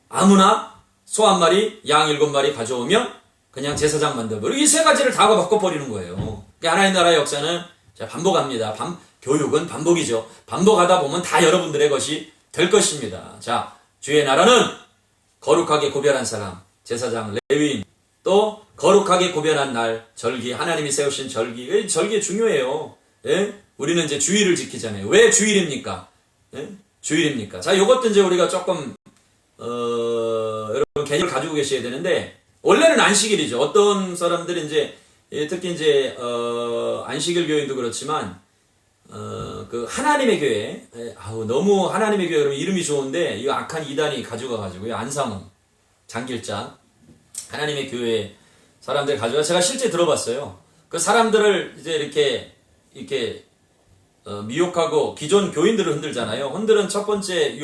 아무나 소 한 마리, 양 7마리 가져오면 그냥 제사장 만들어버리고, 이 세 가지를 다 바꿔버리는 거예요. 그러니까 하나님 나라의 역사는 반복합니다. 교육은 반복이죠. 반복하다 보면 다 여러분들의 것이 될 것입니다. 자, 주의 나라는 거룩하게 구별한 사람, 제사장, 레위인, 또 거룩하게 구별한 날, 절기, 하나님이 세우신 절기. 절기 중요해요. 우리는 이제 주일을 지키잖아요. 왜 주일입니까? 주일입니까? 자, 요것도 이제 우리가 조금 여러분 개념을 가지고 계셔야 되는데, 원래는 안식일이죠. 어떤 사람들은 이제, 특히 이제, 안식일 교인도 그렇지만, 그 하나님의 교회, 너무 하나님의 교회 그러면 이름이 좋은데, 이거 악한 이단이 가져가가지고요. 안상훈, 장길자, 하나님의 교회 사람들 가져가, 제가 실제 들어봤어요. 그 사람들을 이제 이렇게 미혹하고 기존 교인들을 흔들잖아요. 흔들은 첫 번째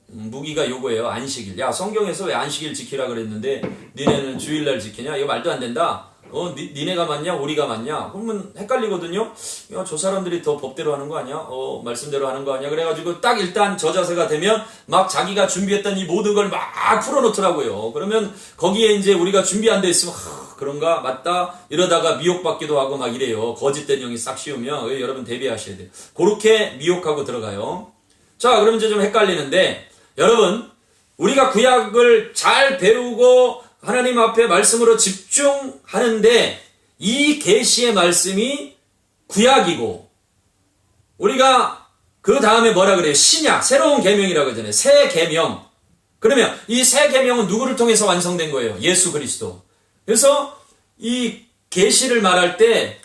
무기가 요거예요. 안식일. 야, 성경에서 왜 안식일 지키라 그랬는데 니네는 주일날 지키냐? 이거 말도 안 된다. 니네가 맞냐? 우리가 맞냐? 그러면 헷갈리거든요. 야, 저 사람들이 더 법대로 하는 거 아니야? 말씀대로 하는 거 아니야? 그래가지고 딱 일단 저 자세가 되면 막 자기가 준비했던 이 모든 걸 막 풀어놓더라고요. 그러면 거기에 이제 우리가 준비 안 돼 있으면 그런가? 맞다? 이러다가 미혹받기도 하고 막 이래요. 거짓된 영이 싹 씌우면 여러분 대비하셔야 돼요. 그렇게 미혹하고 들어가요. 자, 그러면 이제 좀 헷갈리는데, 여러분, 우리가 구약을 잘 배우고 하나님 앞에 말씀으로 집중하는데, 이 계시의 말씀이 구약이고, 우리가 그 다음에 뭐라 그래요? 신약, 새로운 계명이라고 하잖아요. 새 계명. 그러면 이 새 계명은 누구를 통해서 완성된 거예요? 예수 그리스도. 그래서 이 계시를 말할 때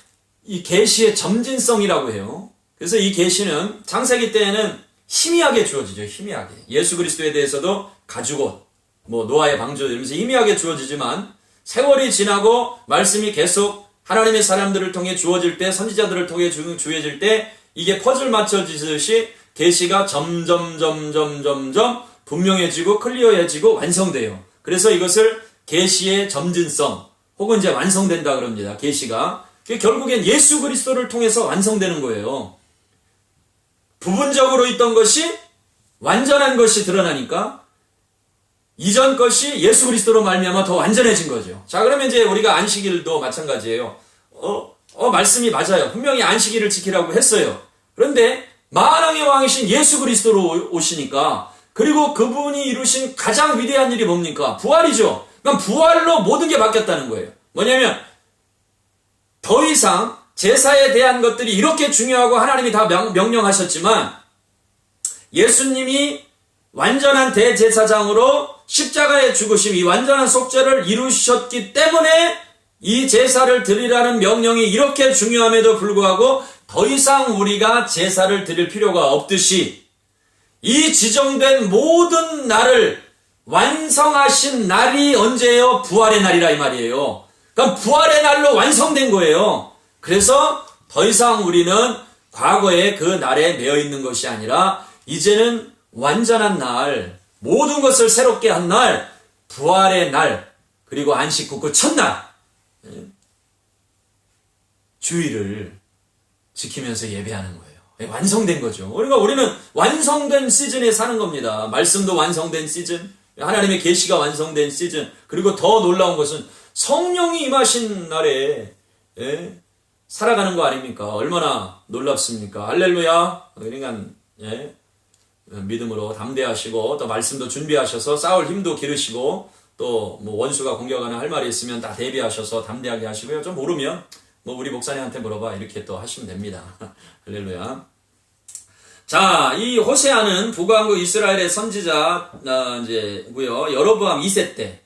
이 계시의 점진성이라고 해요. 그래서 이 계시는 창세기 때에는 희미하게 주어지죠. 희미하게. 예수 그리스도에 대해서도 가죽옷, 노아의 방주 이러면서 희미하게 주어지지만, 세월이 지나고 말씀이 계속 하나님의 사람들을 통해 주어질 때, 선지자들을 통해 주어질 때, 이게 퍼즐 맞춰지듯이 계시가 점점 분명해지고 클리어해지고 완성돼요. 그래서 이것을 계시의 점진성 혹은 이제 완성된다 그럽니다. 계시가 결국엔 예수 그리스도를 통해서 완성되는 거예요. 부분적으로 있던 것이 완전한 것이 드러나니까 이전 것이 예수 그리스도로 말미암아 더 완전해진 거죠. 자, 그러면 이제 우리가 안식일도 마찬가지예요. 말씀이 맞아요. 분명히 안식일을 지키라고 했어요. 그런데 만왕의 왕이신 예수 그리스도로 오시니까, 그리고 그분이 이루신 가장 위대한 일이 뭡니까? 부활이죠. 그럼 부활로 모든 게 바뀌었다는 거예요. 뭐냐면 더 이상 제사에 대한 것들이 이렇게 중요하고 하나님이 다 명령하셨지만, 예수님이 완전한 대제사장으로 십자가에 죽으심, 이 완전한 속죄를 이루셨기 때문에 이 제사를 드리라는 명령이 이렇게 중요함에도 불구하고 더 이상 우리가 제사를 드릴 필요가 없듯이, 이 지정된 모든 날을 완성하신 날이 언제예요? 부활의 날이라 이 말이에요. 그럼 부활의 날로 완성된 거예요. 그래서 더 이상 우리는 과거의 그 날에 매여 있는 것이 아니라 이제는 완전한 날, 모든 것을 새롭게 한 날, 부활의 날, 그리고 안식 후 첫날, 주일을 지키면서 예배하는 거예요. 완성된 거죠. 우리는 완성된 시즌에 사는 겁니다. 말씀도 완성된 시즌, 하나님의 계시가 완성된 시즌, 그리고 더 놀라운 것은 성령이 임하신 날에 살아가는 거 아닙니까? 얼마나 놀랍습니까? 할렐루야. 그러니까 믿음으로 담대하시고, 또 말씀도 준비하셔서 싸울 힘도 기르시고, 또 원수가 공격하는 할 말이 있으면 다 대비하셔서 담대하게 하시고요. 좀 모르면 우리 목사님한테 물어봐, 이렇게 또 하시면 됩니다. 할렐루야. 자, 이 호세아는 북왕국 이스라엘의 선지자고요. 여로보암 2세 때.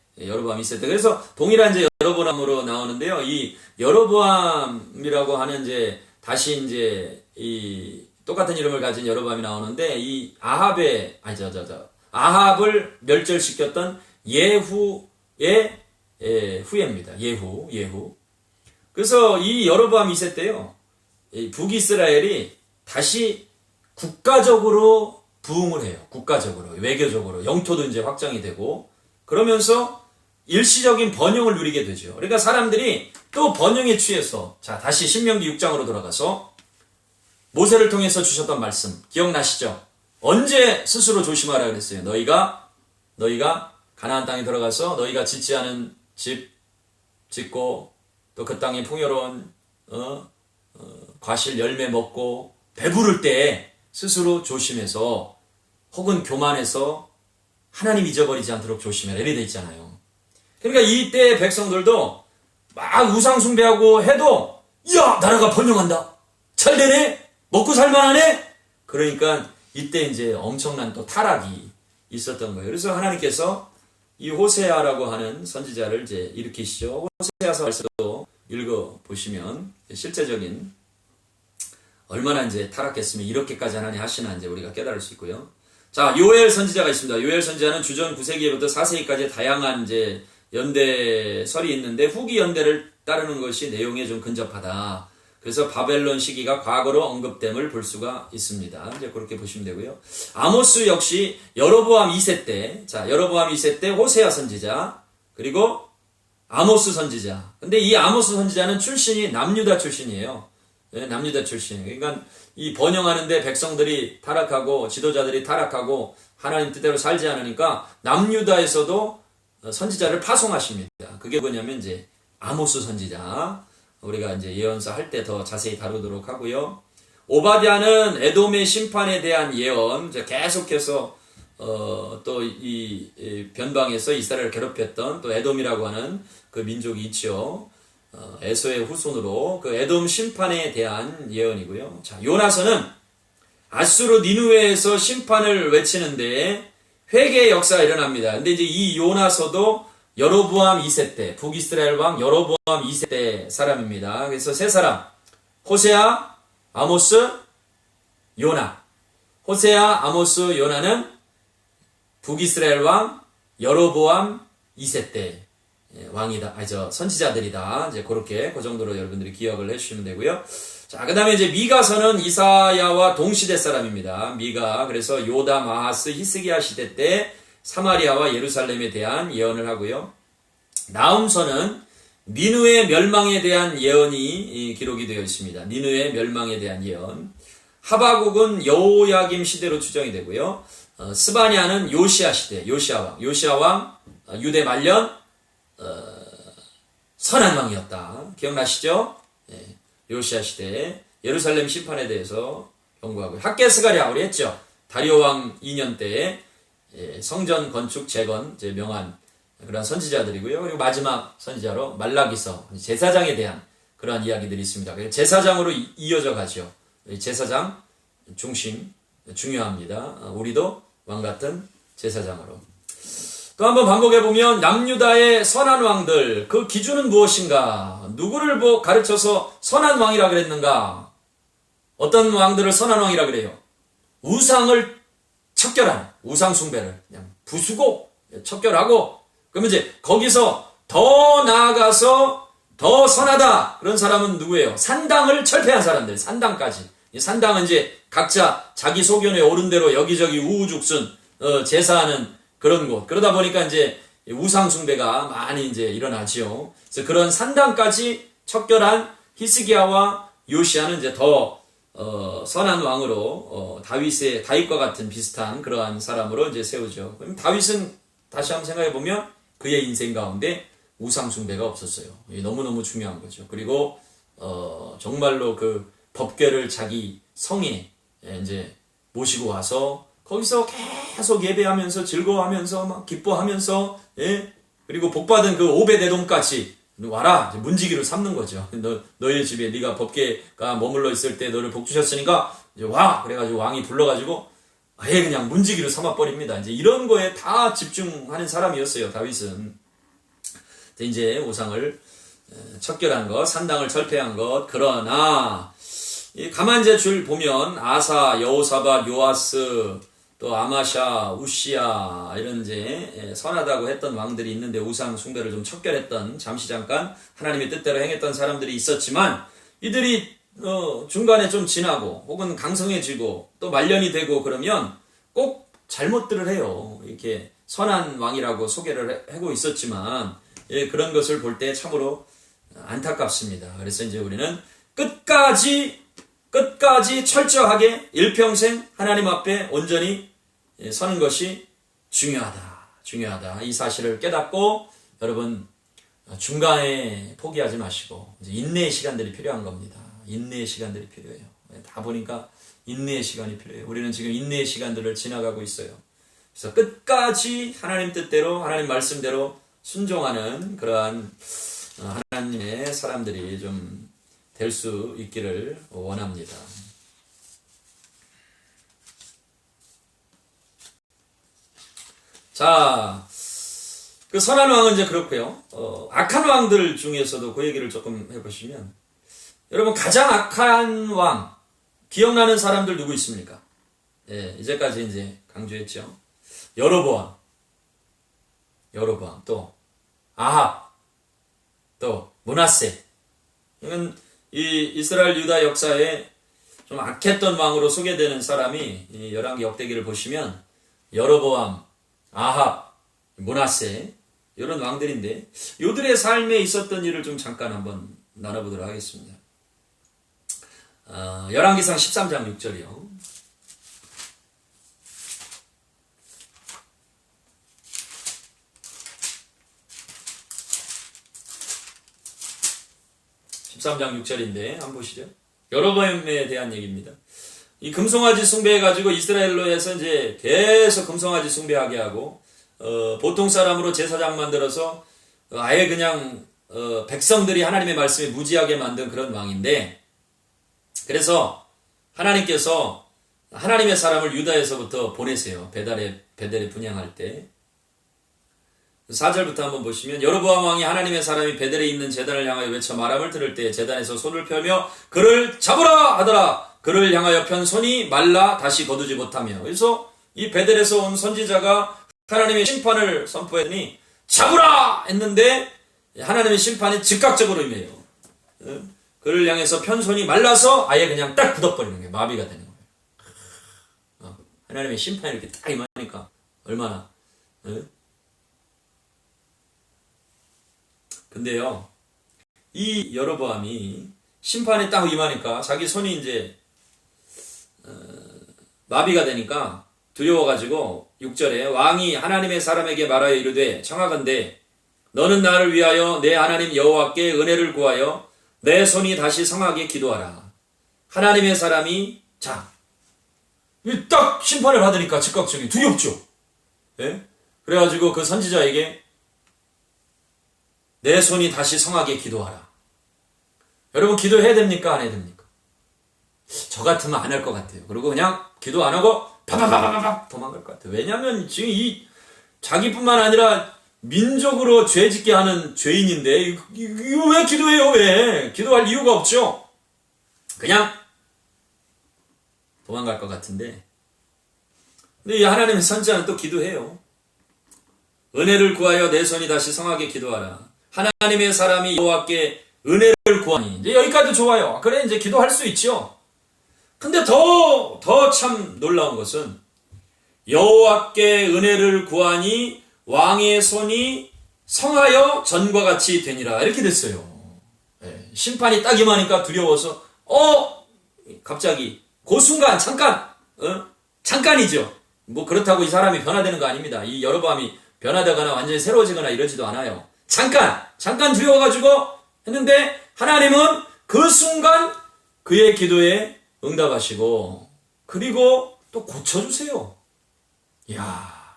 그래서 동일한 이제 여로보암으로 나오는데요. 이 여로보암이라고 하는 다시 이 똑같은 이름을 가진 여로보암이 나오는데, 이 아합을 멸절시켰던 예후의 후예입니다. 예후. 그래서 이 여로보암 2세 때요, 북이스라엘이 다시 국가적으로 부흥을 해요. 국가적으로, 외교적으로, 영토도 이제 확장이 되고, 그러면서 일시적인 번영을 누리게 되죠. 그러니까 사람들이 또 번영에 취해서, 자, 다시 신명기 6장으로 돌아가서 모세를 통해서 주셨던 말씀 기억나시죠? 언제 스스로 조심하라 그랬어요? 너희가 가나안 땅에 들어가서 너희가 짓지 않은 집 짓고, 또 그 땅이 풍요로운 과실 열매 먹고 배부를 때 스스로 조심해서, 혹은 교만해서 하나님 잊어버리지 않도록 조심해라, 이렇게 돼 있잖아요. 그러니까 이때 백성들도 막 우상 숭배하고 해도, 야, 나라가 번영한다, 잘 되네, 먹고 살만하네. 그러니까 이때 이제 엄청난 또 타락이 있었던 거예요. 그래서 하나님께서 이 호세아라고 하는 선지자를 이제 일으키시죠. 호세아서 말씀도 읽어보시면 실제적인 얼마나 이제 타락했으면 이렇게까지 하나님 하시나 이제 우리가 깨달을 수 있고요. 자, 요엘 선지자가 있습니다. 요엘 선지자는 주전 9세기부터 4세기까지 다양한 이제 연대설이 있는데 후기 연대를 따르는 것이 내용에 좀 근접하다. 그래서 바벨론 시기가 과거로 언급됨을 볼 수가 있습니다. 이제 그렇게 보시면 되고요. 아모스 역시 여로보암 2세 때, 자, 여로보암 2세 때 호세아 선지자, 그리고 아모스 선지자. 근데 이 아모스 선지자는 출신이 남유다 출신이에요. 네, 남유다 출신. 그러니까 이 번영하는데 백성들이 타락하고 지도자들이 타락하고 하나님 뜻대로 살지 않으니까 남유다에서도 선지자를 파송하십니다. 그게 뭐냐면 이제 아모스 선지자. 우리가 이제 예언서 할 때 더 자세히 다루도록 하고요. 오바댜는 에돔의 심판에 대한 예언, 이제 계속해서 또 이 변방에서 이스라엘을 괴롭혔던 또 에돔이라고 하는 그 민족이 있죠. 에서의 후손으로 그 에돔 심판에 대한 예언이고요. 자, 요나서는 아수르 니느웨에서 심판을 외치는데 회개의 역사가 일어납니다. 근데 이제 이 요나서도 여로보암 2세 때, 북이스라엘 왕 여로보암 2세 때 사람입니다. 그래서 세 사람, 호세아, 아모스, 요나. 호세아, 아모스, 요나는 북이스라엘 왕 여로보암 2세 때 왕이다. 선지자들이다. 이제 그렇게 그 정도로 여러분들이 기억을 해주시면 되고요. 자, 그 다음에 이제 미가서는 이사야와 동시대 사람입니다. 미가, 그래서 요담, 아하스, 히스기야 시대 때 사마리아와 예루살렘에 대한 예언을 하고요. 나훔서는 니느웨 멸망에 대한 예언이 기록이 되어 있습니다. 니느웨 멸망에 대한 예언. 하바국은 여호야김 시대로 추정이 되고요. 스바냐는 요시아 시대, 요시아 왕, 유대 말년, 선한 왕이었다. 기억나시죠? 예, 요시아 시대, 예루살렘 심판에 대해서 경고하고요. 학개스가랴 우리 했죠? 다리오 왕 2년 때에 성전 건축 재건 이제 명한 그런 선지자들이고요. 그리고 마지막 선지자로 말라기서 제사장에 대한 그러한 이야기들이 있습니다. 제사장으로 이어져 가죠. 제사장 중심 중요합니다. 우리도 왕 같은 제사장으로. 또 한번 반복해 보면 남유다의 선한 왕들 그 기준은 무엇인가? 누구를 가르쳐서 선한 왕이라 그랬는가? 어떤 왕들을 선한 왕이라 그래요? 우상을 척결한 우상 숭배를 그냥 부수고 척결하고 그러면 이제 거기서 더 나아가서 더 선하다 그런 사람은 누구예요? 산당을 철폐한 사람들. 산당까지. 이 산당은 이제 각자 자기 소견에 오른 대로 여기저기 우후죽순 제사하는 그런 곳. 그러다 보니까 이제 우상 숭배가 많이 이제 일어나지요. 그래서 그런 산당까지 척결한 히스기야와 요시아는 이제 더 선한 왕으로 다윗과 같은 비슷한 그러한 사람으로 이제 세우죠. 그럼 다윗은 다시 한번 생각해 보면 그의 인생 가운데 우상 숭배가 없었어요. 이게 너무너무 중요한 거죠. 그리고 정말로 그 법궤를 자기 성에 이제 모시고 와서 거기서 계속 예배하면서 즐거워하면서 막 기뻐하면서 그리고 복받은 그 오벳에돔까지 와라 문지기로 삼는 거죠. 너의 집에 네가 법궤가 머물러 있을 때 너를 복 주셨으니까 이제 와 그래가지고 왕이 불러가지고 아예 그냥 문지기로 삼아 버립니다. 이제 이런 거에 다 집중하는 사람이었어요. 다윗은 이제 우상을 척결한 것, 산당을 철폐한 것. 그러나 가만 이제 줄 보면 아사, 여호사밧, 요아스, 또 아마샤, 우시야 이런 이제 선하다고 했던 왕들이 있는데 우상 숭배를 좀 척결했던 잠시 잠깐 하나님의 뜻대로 행했던 사람들이 있었지만 이들이 중간에 좀 지나고 혹은 강성해지고 또 말년이 되고 그러면 꼭 잘못들을 해요. 이렇게 선한 왕이라고 소개를 하고 있었지만 그런 것을 볼 때 참으로 안타깝습니다. 그래서 이제 우리는 끝까지 철저하게 일평생 하나님 앞에 온전히 서는 것이 중요하다. 이 사실을 깨닫고 여러분 중간에 포기하지 마시고 이제 인내의 시간들이 필요한 겁니다. 인내의 시간들이 필요해요. 다 보니까 인내의 시간이 필요해요. 우리는 지금 인내의 시간들을 지나가고 있어요. 그래서 끝까지 하나님 뜻대로 하나님 말씀대로 순종하는 그러한 하나님의 사람들이 좀 될 수 있기를 원합니다. 자, 그 선한 왕은 이제 그렇고요. 악한 왕들 중에서도 그 얘기를 조금 해보시면, 여러분 가장 악한 왕 기억나는 사람들 누구 있습니까? 예, 이제까지 이제 강조했죠. 여로보암, 또 아합, 또 므낫세. 이건 이 이스라엘 유다 역사에 좀 악했던 왕으로 소개되는 사람이 이 열왕기 역대기를 보시면 여로보암, 아합, 므낫세 이런 왕들인데, 요들의 삶에 있었던 일을 좀 잠깐 한번 나눠보도록 하겠습니다. 열왕기상 13장 6절이요. 13장 6절인데 한번 보시죠. 여로보암에 대한 얘기입니다. 이 금송아지 숭배해가지고 이스라엘로에서 이제 계속 금송아지 숭배하게 하고, 보통 사람으로 제사장 만들어서 아예 그냥 백성들이 하나님의 말씀에 무지하게 만든 그런 왕인데, 그래서 하나님께서 하나님의 사람을 유다에서부터 보내세요. 베델에 분향할 때. 4절부터 한번 보시면, 여로보암 왕이 하나님의 사람이 베델에 있는 제단을 향하여 외쳐 말함을 들을 때 제단에서 손을 펴며 그를 잡으라 하더라. 그를 향하여 편 손이 말라 다시 거두지 못하며. 그래서 이 베델에서 온 선지자가 하나님의 심판을 선포했더니 잡으라 했는데 하나님의 심판이 즉각적으로 임해요. 그를 향해서 편 손이 말라서 아예 그냥 딱 굳어버리는 거예요. 마비가 되는 거예요. 하나님의 심판이 이렇게 딱 임하니까 얼마나. 근데요, 이 여로보암이 심판이 딱 임하니까 자기 손이 이제 마비가 되니까 두려워가지고 6절에 왕이 하나님의 사람에게 말하여 이르되 청하건대 너는 나를 위하여 내 하나님 여호와께 은혜를 구하여 내 손이 다시 성하게 기도하라. 하나님의 사람이 딱 심판을 받으니까 즉각적인 두렵죠. 예? 그래가지고 그 선지자에게 내 손이 다시 성하게 기도하라. 여러분 기도해야 됩니까? 안 해야 됩니까? 저 같으면 안 할 것 같아요. 그리고 그냥 기도 안 하고 파파파파파 도망갈 것 같아요. 왜냐하면 지금 이 자기뿐만 아니라 민족으로 죄 짓게 하는 죄인인데 이거 왜 기도해요? 왜? 기도할 이유가 없죠. 그냥 도망갈 것 같은데, 근데 이 하나님의 선지자는 또 기도해요. 은혜를 구하여 내 손이 다시 성하게 기도하라. 하나님의 사람이 여호와께 은혜를 구하니. 이제 여기까지 좋아요. 그래 이제 기도할 수 있죠. 근데 더 참 놀라운 것은 여호와께 은혜를 구하니 왕의 손이 성하여 전과 같이 되니라. 이렇게 됐어요. 네, 심판이 딱 임하니까 두려워서 갑자기 그 순간 잠깐이죠. 뭐 그렇다고 이 사람이 변화되는 거 아닙니다. 이 여로보암이 변화되거나 완전히 새로워지거나 이러지도 않아요. 잠깐 두려워가지고 했는데 하나님은 그 순간 그의 기도에 응답하시고 그리고 또 고쳐주세요. 이야,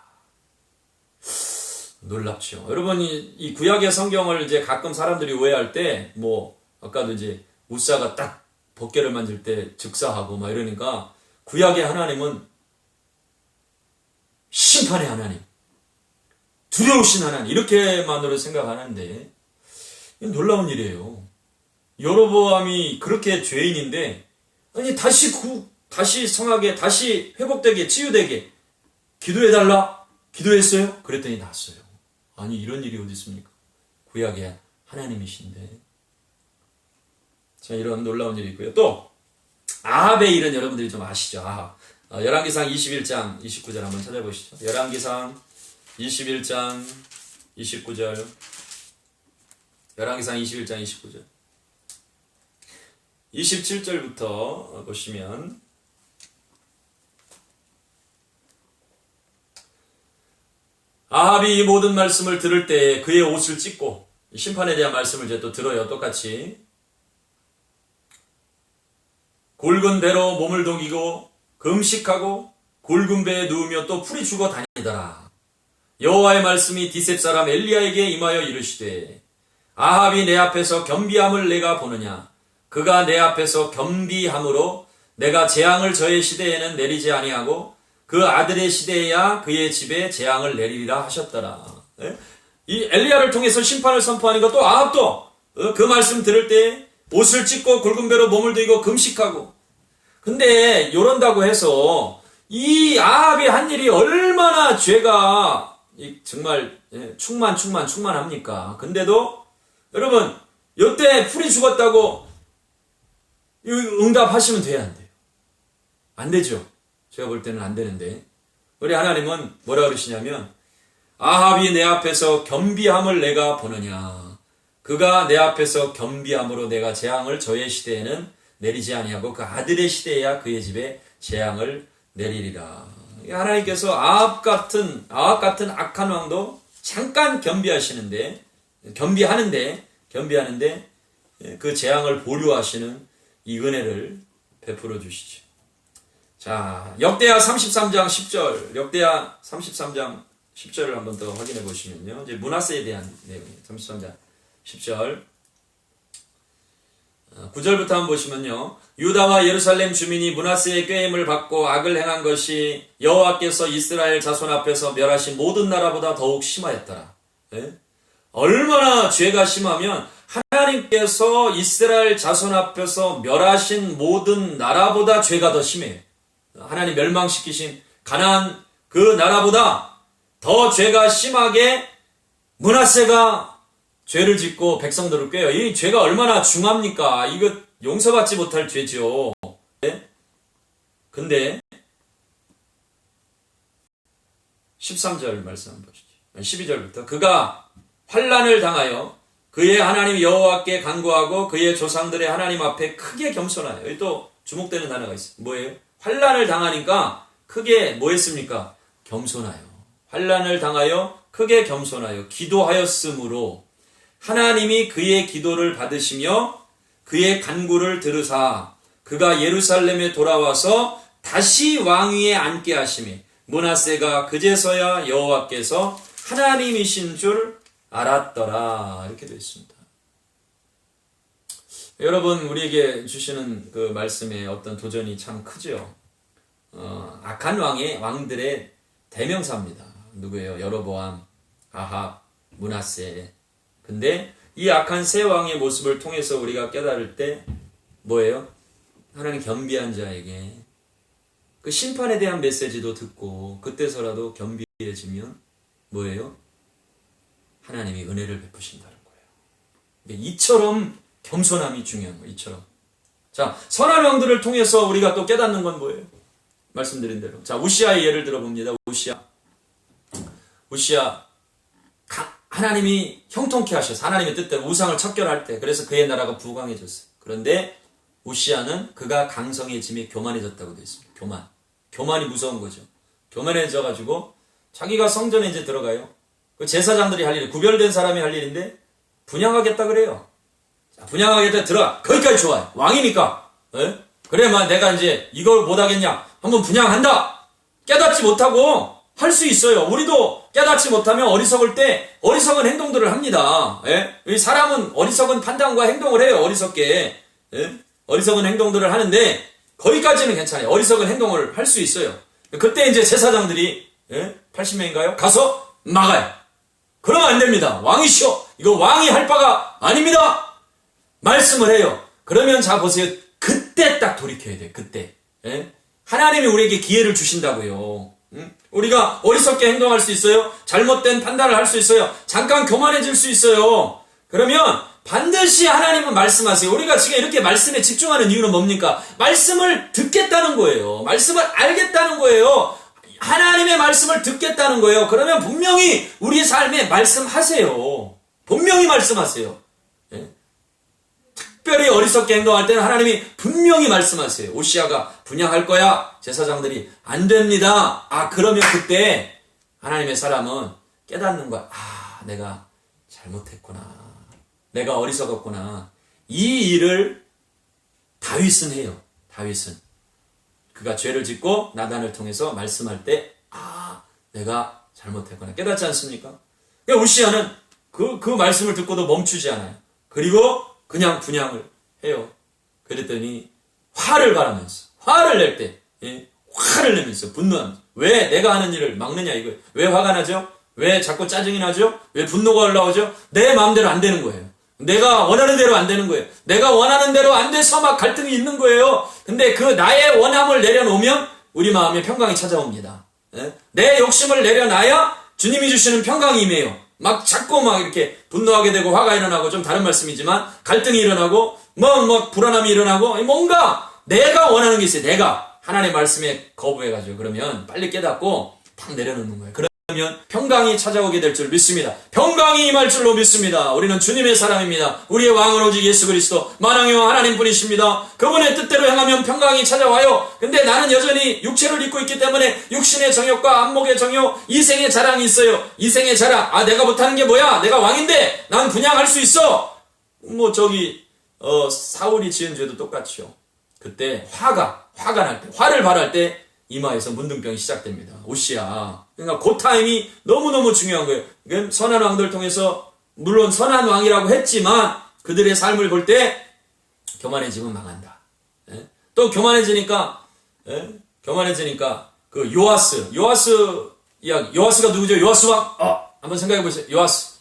놀랍죠. 여러분 이 구약의 성경을 이제 가끔 사람들이 오해할 때, 뭐 아까도 이제 우사가 딱 벗개를 만질 때 즉사하고 막 이러니까 구약의 하나님은 심판의 하나님, 두려우신 하나님 이렇게만으로 생각하는데 놀라운 일이에요. 여로보암이 그렇게 죄인인데 아니 다시 성하게, 다시 회복되게, 치유되게 기도해달라. 기도했어요? 그랬더니 났어요. 아니 이런 일이 어디 있습니까? 구약의 하나님이신데. 자, 이런 놀라운 일이 있고요. 또 아합의 일은 여러분들이 좀 아시죠? 아합. 열왕기상 21장 29절 한번 찾아보시죠. 열왕기상 21장 29절. 열왕기상 21장 29절. 27절부터 보시면 아합이 이 모든 말씀을 들을 때 그의 옷을 찢고, 심판에 대한 말씀을 이제 또 들어요. 똑같이 굵은 배로 몸을 독이고 금식하고 굵은 배에 누우며 또 풀이 죽어 다니더라. 여호와의 말씀이 디셉 사람 엘리야에게 임하여 이르시되 아합이 내 앞에서 겸비함을 내가 보느냐. 그가 내 앞에서 겸비함으로 내가 재앙을 저의 시대에는 내리지 아니하고 그 아들의 시대에야 그의 집에 재앙을 내리리라 하셨더라. 예? 이 엘리야를 통해서 심판을 선포하니까 또 아합도 그 말씀 들을 때 옷을 찢고 굵은 배로 몸을 들이고 금식하고. 근데 요런다고 해서 이 아합이 한 일이 얼마나 죄가 정말 충만합니까? 근데도 여러분 요때 풀이 죽었다고 응답하시면 돼야 안 돼요? 안 되죠. 제가 볼 때는 안 되는데 우리 하나님은 뭐라 그러시냐면 아합이 내 앞에서 겸비함을 내가 보느냐. 그가 내 앞에서 겸비함으로 내가 재앙을 저의 시대에는 내리지 아니하고 그 아들의 시대에야 그의 집에 재앙을 내리리라. 하나님께서 아합 같은 악한 왕도 잠깐 겸비하는데 그 재앙을 보류하시는 이 은혜를 베풀어 주시죠. 자, 역대하 33장 10절, 역대하 33장 10절을 한번 더 확인해 보시면요. 이제 므낫세에 대한 내용이에요. 33장 10절. 9절부터 한번 보시면요. 유다와 예루살렘 주민이 므낫세의 꾀임을 받고 악을 행한 것이 여호와께서 이스라엘 자손 앞에서 멸하신 모든 나라보다 더욱 심하였더라. 네? 얼마나 죄가 심하면 하나님께서 이스라엘 자손 앞에서 멸하신 모든 나라보다 죄가 더 심해요. 하나님 멸망시키신 가나안 그 나라보다 더 죄가 심하게 므낫세가 죄를 짓고 백성들을 꾀요. 이 죄가 얼마나 중합니까? 이거 용서받지 못할 죄죠. 네? 근데 13절 말씀 한번 보시죠. 12절부터 그가 환난을 당하여 그의 하나님 여호와께 간구하고 그의 조상들의 하나님 앞에 크게 겸손하여. 여기 또 주목되는 단어가 있어요. 뭐예요? 환난을 당하니까 크게 뭐 했습니까? 겸손하여. 환난을 당하여 크게 겸손하여 기도하였으므로 하나님이 그의 기도를 받으시며 그의 간구를 들으사 그가 예루살렘에 돌아와서 다시 왕위에 앉게 하시매 므낫세가 그제서야 여호와께서 하나님이신 줄 알았더라. 이렇게 되어 있습니다. 여러분, 우리에게 주시는 그 말씀의 어떤 도전이 참 크죠. 악한 왕들의 대명사입니다. 누구예요? 여로보암, 아합, 므낫세. 근데 이 악한 세 왕의 모습을 통해서 우리가 깨달을 때 뭐예요? 하나님 겸비한 자에게 그 심판에 대한 메시지도 듣고 그때서라도 겸비해지면 뭐예요? 하나님이 은혜를 베푸신다는 거예요. 이처럼 겸손함이 중요한 거예요. 이처럼. 자, 선한 왕들을 통해서 우리가 또 깨닫는 건 뭐예요? 말씀드린 대로. 자, 우시아의 예를 들어봅니다. 우시아 하나님이 형통케 하셔서 하나님의 뜻대로 우상을 척결할 때 그래서 그의 나라가 부강해졌어요. 그런데 우시아는 그가 강성해짐에 교만해졌다고 되어 있습니다. 교만이 무서운 거죠. 교만해져가지고 자기가 성전에 이제 들어가요. 그 제사장들이 할 일이 구별된 사람이 할 일인데 분양하겠다 그래요. 자, 분양하겠다 들어가. 거기까지 좋아요. 왕이니까. 에? 그래, 내가 이제 이걸 못하겠냐? 한번 분양한다. 깨닫지 못하고 할 수 있어요. 우리도 깨닫지 못하면 어리석을 때 어리석은 행동들을 합니다. 예? 사람은 어리석은 판단과 행동을 해요. 어리석게. 예? 어리석은 행동들을 하는데 거기까지는 괜찮아요. 어리석은 행동을 할 수 있어요. 그때 이제 제사장들이 80명인가요? 가서 막아요. 그러면 안 됩니다. 왕이시오. 이거 왕이 할 바가 아닙니다. 말씀을 해요. 그러면 자 보세요. 그때 딱 돌이켜야 돼요. 그때. 예? 하나님이 우리에게 기회를 주신다고요. 우리가 어리석게 행동할 수 있어요. 잘못된 판단을 할 수 있어요. 잠깐 교만해질 수 있어요. 그러면 반드시 하나님은 말씀하세요. 우리가 지금 이렇게 말씀에 집중하는 이유는 뭡니까? 말씀을 듣겠다는 거예요. 말씀을 알겠다는 거예요. 하나님의 말씀을 듣겠다는 거예요. 그러면 분명히 우리 삶에 말씀하세요. 분명히 말씀하세요. 예? 특별히 어리석게 행동할 때는 하나님이 분명히 말씀하세요. 오시아가 분양할 거야. 제사장들이 안 됩니다. 그러면 그때 하나님의 사람은 깨닫는 거야. 내가 잘못했구나. 내가 어리석었구나. 이 일을 다윗은 해요. 다윗은. 그가 죄를 짓고 나단을 통해서 말씀할 때 내가 잘못했구나. 깨닫지 않습니까? 그러니까 우시아는 그 말씀을 듣고도 멈추지 않아요. 그리고 그냥 분양을 해요. 그랬더니 화를 낼 때 화를 내면서 분노하면서 왜 내가 하는 일을 막느냐 이거예요. 왜 화가 나죠? 왜 자꾸 짜증이 나죠? 왜 분노가 올라오죠? 내 마음대로 안 되는 거예요. 내가 원하는 대로 안 되는 거예요. 내가 원하는 대로 안 돼서 막 갈등이 있는 거예요. 근데 그 나의 원함을 내려놓으면 우리 마음에 평강이 찾아옵니다. 내 욕심을 내려놔야 주님이 주시는 평강이 임해요. 막 자꾸 막 이렇게 분노하게 되고 화가 일어나고, 좀 다른 말씀이지만 갈등이 일어나고 막 불안함이 일어나고, 뭔가 내가 원하는 게 있어요. 내가 하나님의 말씀에 거부해가지고 그러면 빨리 깨닫고 탁 내려놓는 거예요. 그러면 평강이 찾아오게 될 줄 믿습니다. 평강이 임할 줄로 믿습니다. 우리는 주님의 사람입니다. 우리의 왕은 오직 예수 그리스도 만왕의 왕 하나님 분이십니다. 그분의 뜻대로 행하면 평강이 찾아와요. 근데 나는 여전히 육체를 입고 있기 때문에 육신의 정욕과 안목의 정욕, 이생의 자랑이 있어요. 이생의 자랑. 내가 못하는 게 뭐야? 내가 왕인데 난 분양할 수 있어. 사울이 지은 죄도 똑같죠. 그때 화가 날 때, 화를 발할 때 이마에서 문둥병이 시작됩니다. 오시야. 그러니까 그 타임이 너무너무 중요한 거예요. 그러니까 선한 왕들 통해서, 물론 선한 왕이라고 했지만 그들의 삶을 볼 때 교만해지면 망한다. 또 교만해지니까 그 요아스가 누구죠? 요아스 왕. 한번 생각해 보세요. 요아스.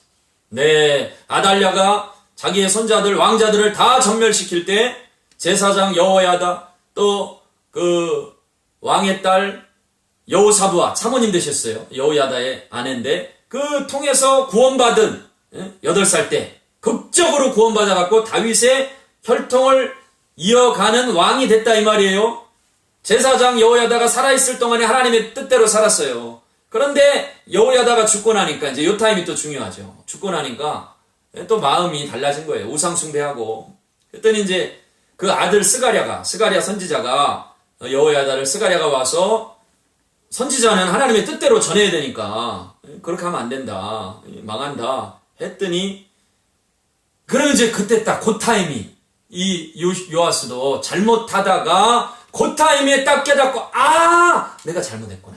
네, 아달랴가 자기의 손자들, 왕자들을 다 전멸시킬 때 제사장 여호야다, 또 그 왕의 딸 여호사부아, 사모님 되셨어요. 여호야다의 아내인데, 그 통해서 구원받은 8살 때 극적으로 구원받아갖고 다윗의 혈통을 이어가는 왕이 됐다 이 말이에요. 제사장 여호야다가 살아있을 동안에 하나님의 뜻대로 살았어요. 그런데 여호야다가 죽고 나니까, 이제 요 타임이 또 중요하죠. 죽고 나니까 또 마음이 달라진 거예요. 우상 숭배하고. 그랬더니 이제 그 아들 스가랴 선지자가, 여호야다를 스가랴가 와서, 선지자는 하나님의 뜻대로 전해야 되니까 그렇게 하면 안 된다, 망한다 했더니, 그러면 이제 그때 딱 그 타임이, 이 요아스도 잘못하다가 그 타임에 딱 깨닫고, 내가 잘못했구나.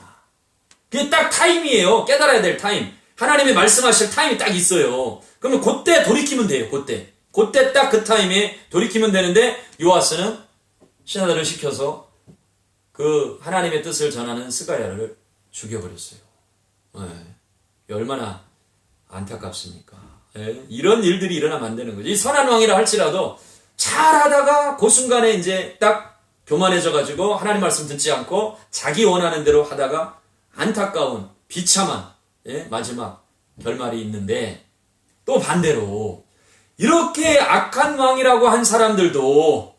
그게 딱 타임이에요. 깨달아야 될 타임. 하나님이 말씀하실 타임이 딱 있어요. 그러면 그때 돌이키면 돼요. 그때 딱 그 타임에 돌이키면 되는데, 요아스는 신하들을 시켜서 그 하나님의 뜻을 전하는 스가랴를 죽여버렸어요. 얼마나 안타깝습니까? 이런 일들이 일어나면 안 되는 거죠. 이 선한 왕이라 할지라도 잘하다가 그 순간에 이제 딱 교만해져가지고 하나님 말씀 듣지 않고 자기 원하는 대로 하다가 안타까운 비참한 마지막 결말이 있는데, 또 반대로 이렇게 악한 왕이라고 한 사람들도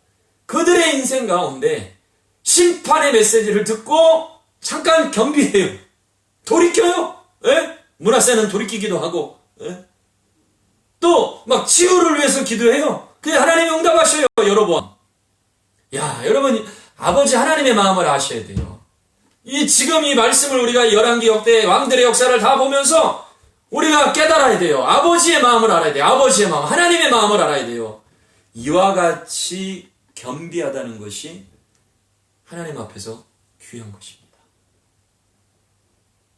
그들의 인생 가운데 심판의 메시지를 듣고 잠깐 겸비해요. 돌이켜요. 문하세는 돌이키기도 하고, 또 막 치유를 위해서 기도해요. 그게 하나님이 응답하셔요. 여러 번. 여러분, 아버지 하나님의 마음을 아셔야 돼요. 지금 이 말씀을 우리가 열왕기 역대 왕들의 역사를 다 보면서 우리가 깨달아야 돼요. 아버지의 마음을 알아야 돼요. 아버지의 마음, 하나님의 마음을 알아야 돼요. 이와 같이 겸비하다는 것이 하나님 앞에서 귀한 것입니다.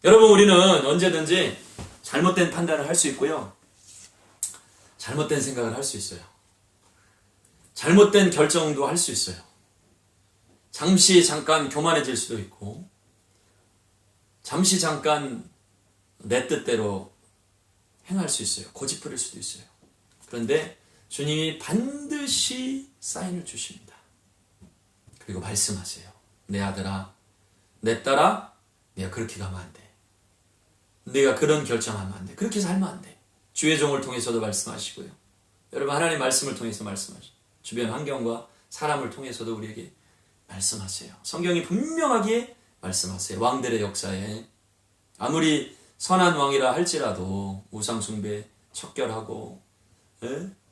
여러분, 우리는 언제든지 잘못된 판단을 할 수 있고요, 잘못된 생각을 할 수 있어요. 잘못된 결정도 할 수 있어요. 잠시 잠깐 교만해질 수도 있고, 잠시 잠깐 내 뜻대로 행할 수 있어요. 고집부릴 수도 있어요. 그런데 주님이 반드시 사인을 주십니다. 그리고 말씀하세요. 내 아들아, 내 딸아, 네가 그렇게 가면 안 돼. 네가 그런 결정하면 안 돼. 그렇게 살면 안 돼. 주의 종을 통해서도 말씀하시고요. 여러분, 하나님 말씀을 통해서 말씀하시고, 주변 환경과 사람을 통해서도 우리에게 말씀하세요. 성경이 분명하게 말씀하세요. 왕들의 역사에 아무리 선한 왕이라 할지라도 우상숭배 척결하고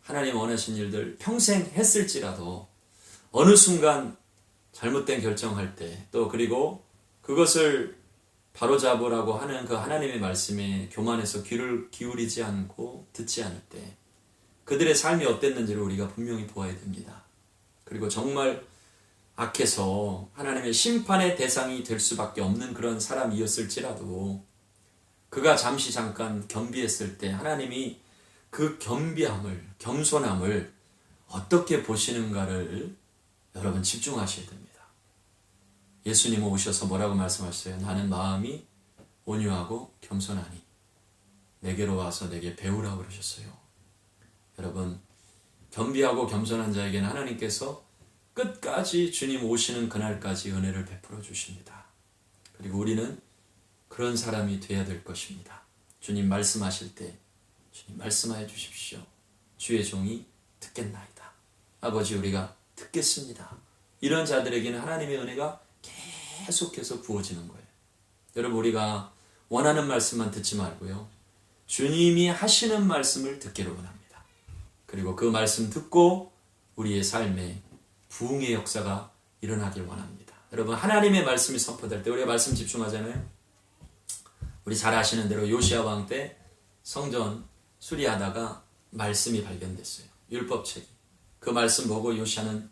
하나님 원하신 일들 평생 했을지라도 어느 순간 잘못된 결정할 때, 또 그리고 그것을 바로잡으라고 하는 그 하나님의 말씀에 교만해서 귀를 기울이지 않고 듣지 않을 때 그들의 삶이 어땠는지를 우리가 분명히 보아야 됩니다. 그리고 정말 악해서 하나님의 심판의 대상이 될 수밖에 없는 그런 사람이었을지라도 그가 잠시 잠깐 겸비했을 때 하나님이 그 겸비함을, 겸손함을 어떻게 보시는가를 여러분 집중하셔야 됩니다. 예수님은 오셔서 뭐라고 말씀하셨어요? 나는 마음이 온유하고 겸손하니 내게로 와서 내게 배우라고 그러셨어요. 여러분, 겸비하고 겸손한 자에게는 하나님께서 끝까지 주님 오시는 그날까지 은혜를 베풀어 주십니다. 그리고 우리는 그런 사람이 되어야 될 것입니다. 주님 말씀하실 때 주님 말씀하여 주십시오. 주의 종이 듣겠나이다. 아버지, 우리가 듣겠습니다. 이런 자들에게는 하나님의 은혜가 계속해서 부어지는 거예요. 여러분, 우리가 원하는 말씀만 듣지 말고요, 주님이 하시는 말씀을 듣기를 원합니다. 그리고 그 말씀 듣고 우리의 삶에 부흥의 역사가 일어나길 원합니다. 여러분, 하나님의 말씀이 선포될 때 우리가 말씀 집중하잖아요. 우리 잘 아시는 대로 요시야 왕 때 성전 수리하다가 말씀이 발견됐어요. 율법책이. 그 말씀 보고 요시야는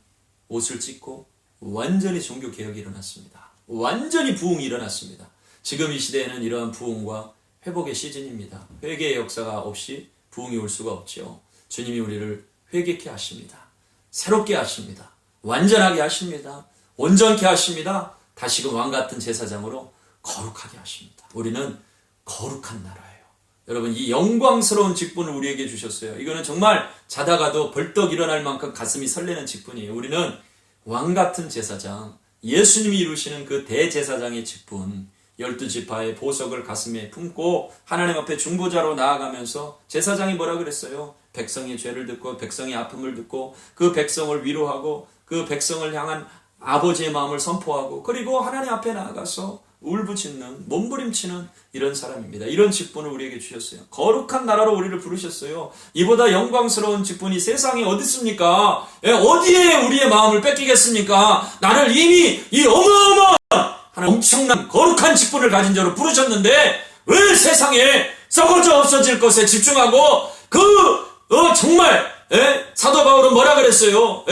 옷을 찢고 완전히 종교개혁이 일어났습니다. 완전히 부흥이 일어났습니다. 지금 이 시대에는 이러한 부흥과 회복의 시즌입니다. 회개의 역사가 없이 부흥이 올 수가 없죠. 주님이 우리를 회개케 하십니다. 새롭게 하십니다. 완전하게 하십니다. 온전케 하십니다. 다시금 왕같은 제사장으로 거룩하게 하십니다. 우리는 거룩한 나라예요. 여러분, 이 영광스러운 직분을 우리에게 주셨어요. 이거는 정말 자다가도 벌떡 일어날 만큼 가슴이 설레는 직분이에요. 우리는 왕같은 제사장, 예수님이 이루시는 그 대제사장의 직분, 12지파의 보석을 가슴에 품고 하나님 앞에 중보자로 나아가면서 제사장이 뭐라 그랬어요? 백성의 죄를 듣고 백성의 아픔을 듣고 그 백성을 위로하고 그 백성을 향한 아버지의 마음을 선포하고 그리고 하나님 앞에 나아가서 울부짖는 몸부림치는 이런 사람입니다. 이런 직분을 우리에게 주셨어요. 거룩한 나라로 우리를 부르셨어요. 이보다 영광스러운 직분이 세상에 어디 있습니까? 어디에 우리의 마음을 뺏기겠습니까? 나를 이미 이 어마어마한 엄청난 거룩한 직분을 가진 자로 부르셨는데 왜 세상에 썩어져 없어질 것에 집중하고 정말 사도 바울은 뭐라 그랬어요?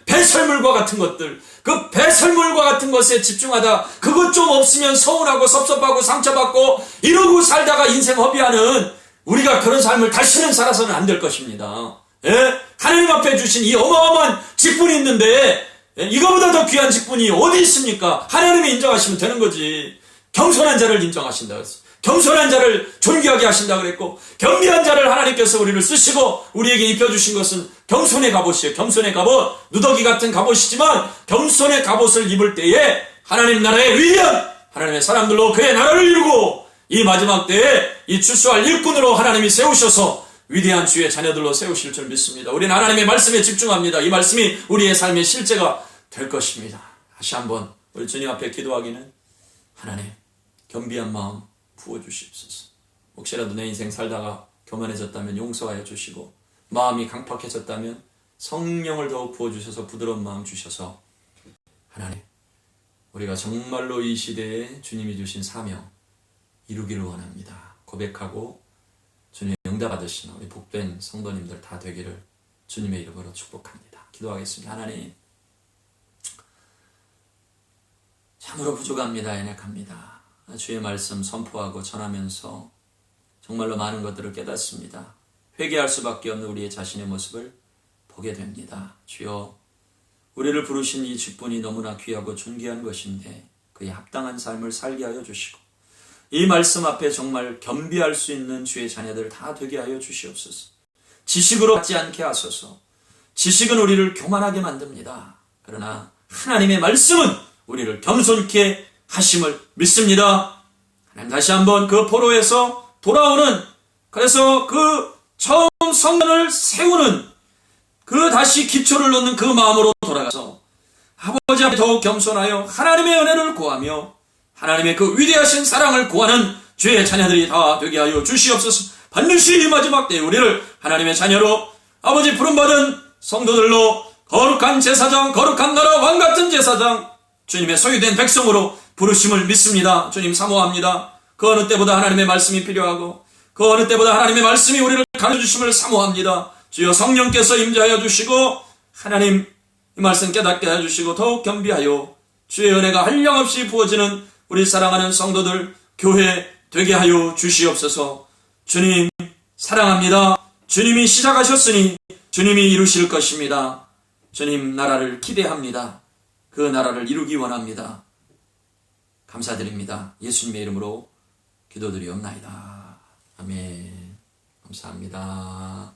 배설물과 같은 것들, 그 배설물과 같은 것에 집중하다 그것 좀 없으면 서운하고 섭섭하고 상처받고 이러고 살다가 인생 허비하는 우리가 그런 삶을 다시는 살아서는 안 될 것입니다. 하나님 앞에 주신 이 어마어마한 직분이 있는데 이거보다 더 귀한 직분이 어디 있습니까? 하나님이 인정하시면 되는 거지. 겸손한 자를 인정하신다 그랬어. 겸손한 자를 존귀하게 하신다 그랬고, 겸비한 자를 하나님께서 우리를 쓰시고 우리에게 입혀주신 것은 겸손의 갑옷이에요. 겸손의 갑옷, 누더기 같은 갑옷이지만 겸손의 갑옷을 입을 때에 하나님 나라의 위대한 하나님의 사람들로 그의 나라를 이루고 이 마지막 때에 이 추수할 일꾼으로 하나님이 세우셔서 위대한 주의 자녀들로 세우실 줄 믿습니다. 우리는 하나님의 말씀에 집중합니다. 이 말씀이 우리의 삶의 실제가 될 것입니다. 다시 한번 우리 주님 앞에 기도하기는 하나님, 겸비한 마음 부어주시옵소서. 혹시라도 내 인생 살다가 교만해졌다면 용서하여 주시고, 마음이 강팍해졌다면 성령을 더욱 부어주셔서 부드러운 마음 주셔서 하나님, 우리가 정말로 이 시대에 주님이 주신 사명 이루기를 원합니다. 고백하고 주님의 응답 받으시는 우리 복된 성도님들 다 되기를 주님의 이름으로 축복합니다. 기도하겠습니다. 하나님, 참으로 부족합니다. 연약합니다. 주의 말씀 선포하고 전하면서 정말로 많은 것들을 깨닫습니다. 회개할 수밖에 없는 우리의 자신의 모습을 보게 됩니다. 주여, 우리를 부르신 이 직분이 너무나 귀하고 존귀한 것인데 그에 합당한 삶을 살게 하여 주시고, 이 말씀 앞에 정말 겸비할 수 있는 주의 자녀들 다 되게 하여 주시옵소서. 지식으로 받지 않게 하소서. 지식은 우리를 교만하게 만듭니다. 그러나 하나님의 말씀은 우리를 겸손케 하심을 믿습니다. 하나님, 다시 한번 그 포로에서 돌아오는, 그래서 그 처음 성전을 세우는 그 다시 기초를 놓는 그 마음으로 돌아가서 아버지 앞에 더욱 겸손하여 하나님의 은혜를 구하며 하나님의 그 위대하신 사랑을 구하는 주의 자녀들이 다 되게 하여 주시옵소서. 반드시 이 마지막 때에 우리를 하나님의 자녀로, 아버지 부름받은 성도들로, 거룩한 제사장, 거룩한 나라 왕같은 제사장, 주님의 소유된 백성으로 부르심을 믿습니다. 주님 사모합니다. 그 어느 때보다 하나님의 말씀이 필요하고 그 어느 때보다 하나님의 말씀이 우리를 가르쳐주심을 사모합니다. 주여, 성령께서 임재하여 주시고 하나님 이 말씀 깨닫게 해주시고 더욱 겸비하여 주의 은혜가 한량없이 부어지는 우리 사랑하는 성도들 교회 되게 하여 주시옵소서. 주님 사랑합니다. 주님이 시작하셨으니 주님이 이루실 것입니다. 주님 나라를 기대합니다. 그 나라를 이루기 원합니다. 감사드립니다. 예수님의 이름으로 기도드리옵나이다. 아멘. 감사합니다.